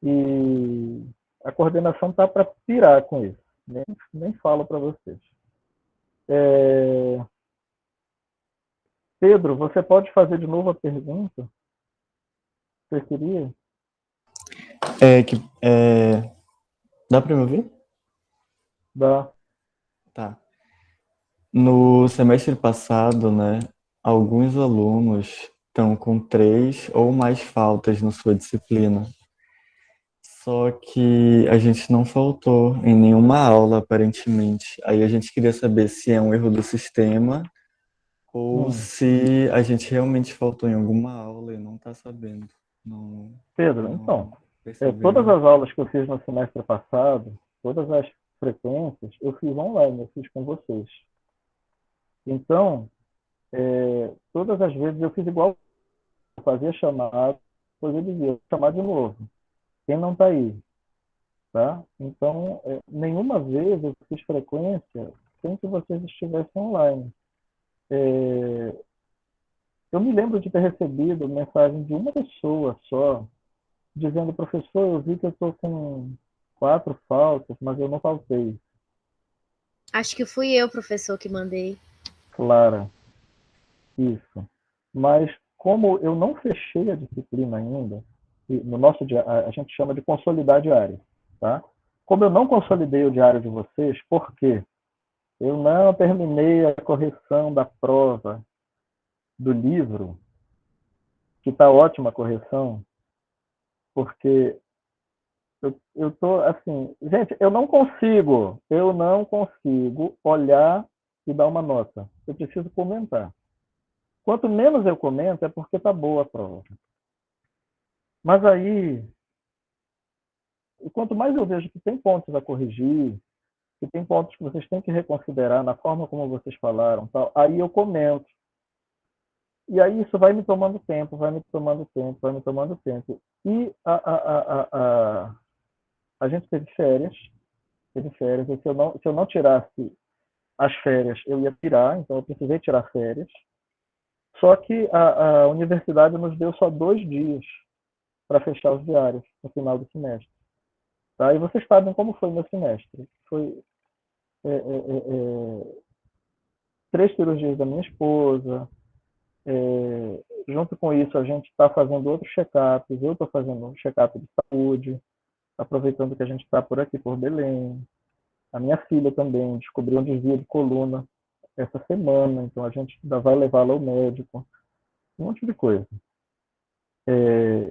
E a coordenação está para pirar com isso. Nem falo para vocês. Pedro, você pode fazer de novo a pergunta? Você queria? Dá para me ouvir? Dá. Tá. No semestre passado, né, alguns alunos estão com 3 ou mais faltas na sua disciplina. Só que a gente não faltou em nenhuma aula, aparentemente. Aí a gente queria saber se é um erro do sistema ou se a gente realmente faltou em alguma aula e não está sabendo. Pedro, então, todas as aulas que eu fiz no semestre passado, todas as frequências, eu fiz online, eu fiz com vocês. Então, todas as vezes eu fiz igual, eu fazia chamada, depois eu dizia, vou chamar de novo. Quem não está aí? Tá? Então, nenhuma vez eu fiz frequência sem que vocês estivessem online. Eu me lembro de ter recebido mensagem de uma pessoa só, dizendo, professor, eu vi que eu estou com 4 faltas, mas eu não faltei. Acho que fui eu, professor, que mandei. Clara, isso. Mas como eu não fechei a disciplina ainda, no nosso a gente chama de consolidar diário, tá? Como eu não consolidei o diário de vocês, por quê? Eu não terminei a correção da prova do livro, que está ótima a correção, porque eu tô assim, gente, eu não consigo olhar e dar uma nota. Eu preciso comentar. Quanto menos eu comento, é porque está boa a prova. Mas aí, quanto mais eu vejo que tem pontos a corrigir, que tem pontos que vocês têm que reconsiderar na forma como vocês falaram, tal, aí eu comento. E aí isso vai me tomando tempo, vai me tomando tempo, vai me tomando tempo. E a gente teve férias, e se eu não tirasse as férias, eu ia tirar, então eu precisei tirar férias. Só que a universidade nos deu só 2 dias para fechar os diários no final do semestre. Tá? E vocês sabem como foi meu semestre. Foi 3 cirurgias da minha esposa. Junto com isso, a gente está fazendo outros check-ups. Eu estou fazendo um check-up de saúde, aproveitando que a gente está por aqui, por Belém. A minha filha também descobriu um desvio de coluna essa semana, então a gente ainda vai levá-la ao médico. Um monte de coisa.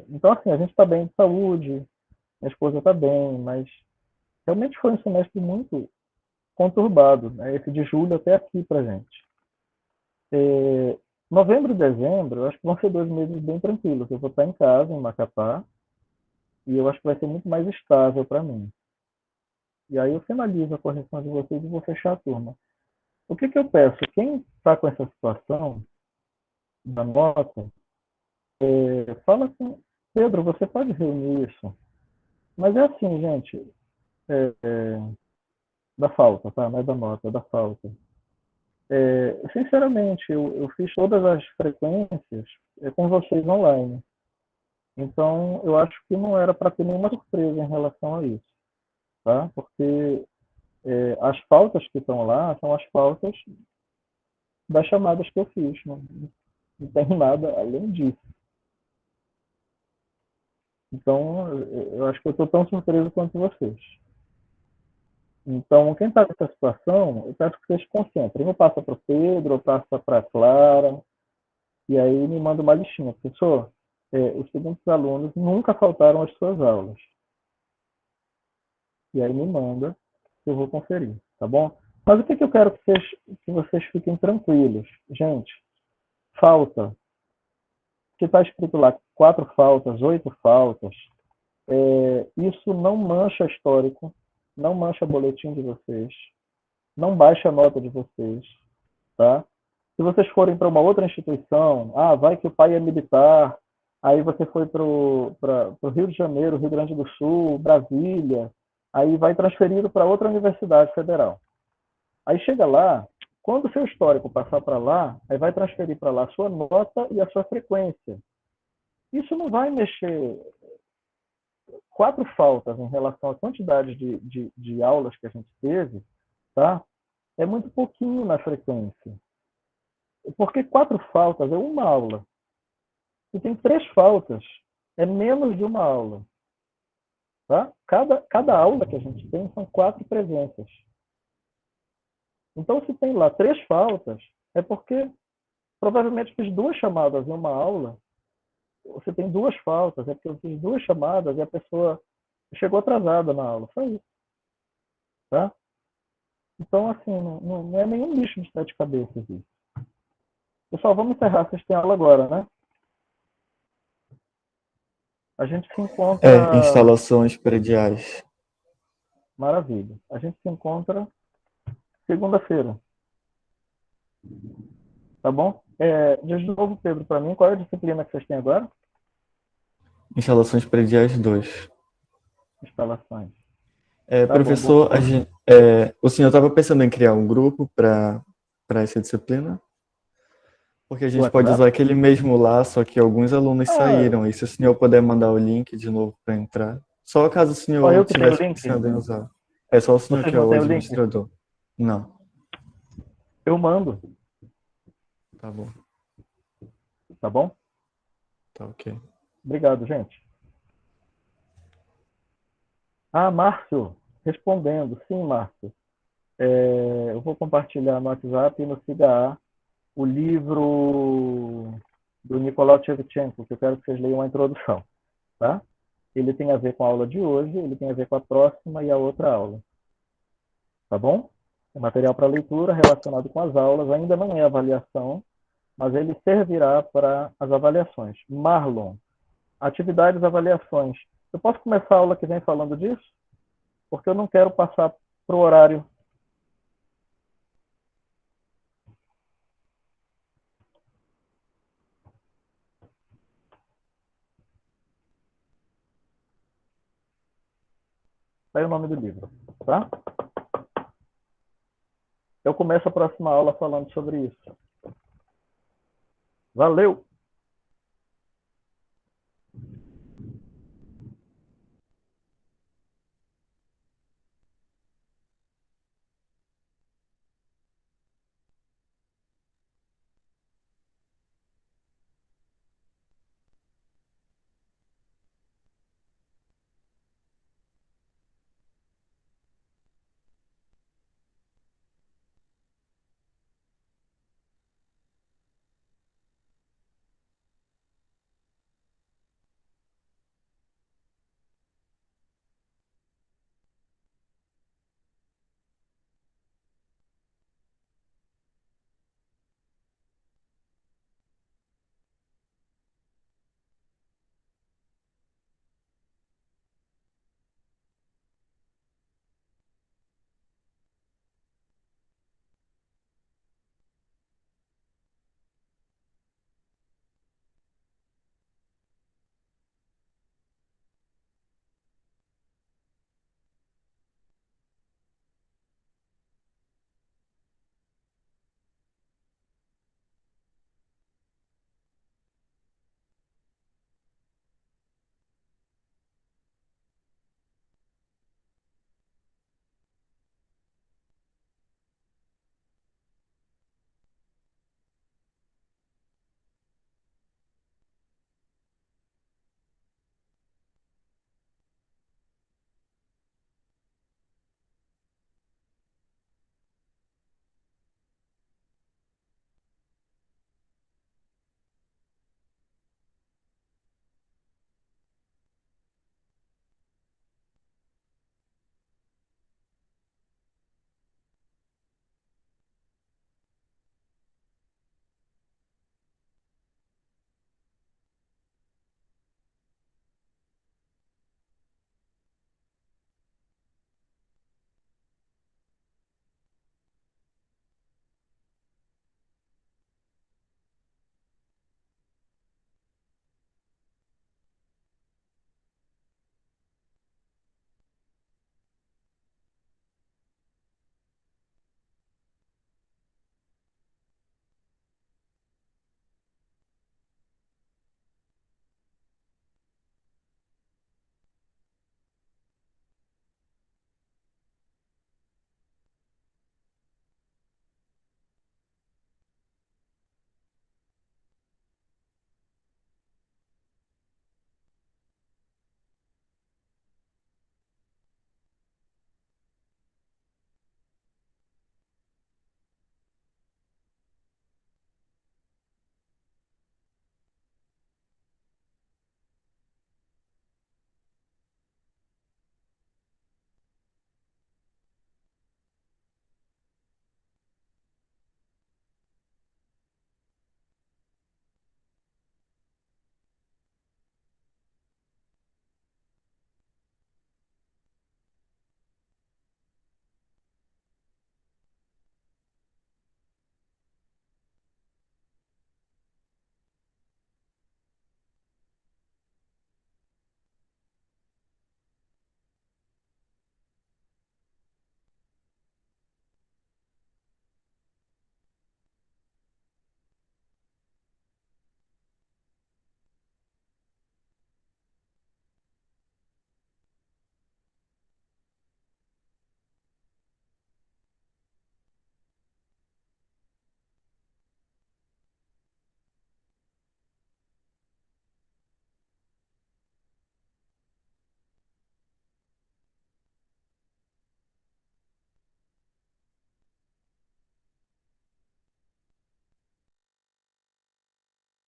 Então, assim, a gente está bem de saúde, minha esposa está bem, mas realmente foi um semestre muito conturbado, né? Esse de julho até aqui para a gente. Novembro e dezembro, eu acho que vão ser 2 meses bem tranquilos. Eu vou estar em casa, em Macapá, e eu acho que vai ser muito mais estável para mim. E aí eu finalizo a correção de vocês e vou fechar a turma. O que eu peço? Quem está com essa situação da nota, fala assim, Pedro, você pode reunir isso? Mas é assim, gente, da falta, tá? Não é da nota, é da falta. Sinceramente, eu fiz todas as frequências com vocês online. Então, eu acho que não era para ter nenhuma surpresa em relação a isso, tá? Porque as faltas que estão lá são as faltas das chamadas que eu fiz. Não tem nada além disso. Então, eu acho que eu estou tão surpreso quanto vocês. Então, quem está nessa situação, eu peço que vocês se concentrem. Eu passo para o Pedro, eu passo para a Clara, e aí me manda uma listinha. Professor, os seguintes alunos nunca faltaram às suas aulas. E aí me manda, que eu vou conferir, tá bom? Mas o que eu quero que vocês fiquem tranquilos? Gente, falta, que está escrito lá 4 faltas, 8 faltas, isso não mancha histórico, não mancha boletim de vocês, não baixa a nota de vocês, tá? Se vocês forem para uma outra instituição, vai que o pai é militar, aí você foi para o Rio de Janeiro, Rio Grande do Sul, Brasília, aí vai transferido para outra universidade federal. Aí chega lá, quando o seu histórico passar para lá, aí vai transferir para lá a sua nota e a sua frequência. Isso não vai mexer. 4 faltas em relação à quantidade de aulas que a gente teve, tá? É muito pouquinho na frequência. Porque 4 faltas é uma aula. Se tem 3 faltas, é menos de uma aula. Tá? Cada aula que a gente tem são 4 presenças. Então, se tem lá 3 faltas, é porque provavelmente fiz 2 chamadas em uma aula. Você tem 2 faltas, é porque eu fiz 2 chamadas e a pessoa chegou atrasada na aula. Só isso. Tá? Então, assim, não é nenhum bicho de 7 cabeças isso. Pessoal, vamos encerrar. Vocês têm aula agora, né? A gente se encontra... instalações prediais. Maravilha. A gente se encontra segunda-feira. Tá bom? Diz de novo, Pedro, para mim, qual é a disciplina que vocês têm agora? Instalações prediais 2. Instalações. Professor, o senhor estava pensando em criar um grupo para essa disciplina? Porque a gente pode usar aquele mesmo lá, só que alguns alunos saíram. E se o senhor puder mandar o link de novo para entrar. Só caso o senhor eu que tenho o tivesse link. pensando em usar. É só o senhor Vocês que é não o têm o link? administrador. Não. Eu mando, Tá bom. tá bom? Tá ok. Obrigado, gente. Ah, Márcio, respondendo. Sim, Márcio. Eu vou compartilhar no WhatsApp e no CIGA o livro do Nicolau Shevchenko, que eu quero que vocês leiam a introdução. Tá? Ele tem a ver com a aula de hoje, ele tem a ver com a próxima e a outra aula. Tá bom? É material para leitura relacionado com as aulas, ainda não é avaliação, mas ele servirá para as avaliações. Marlon, atividades, avaliações. Eu posso começar a aula que vem falando disso? Porque eu não quero passar para o horário. Tá aí o nome do livro, tá? Eu começo a próxima aula falando sobre isso. Valeu!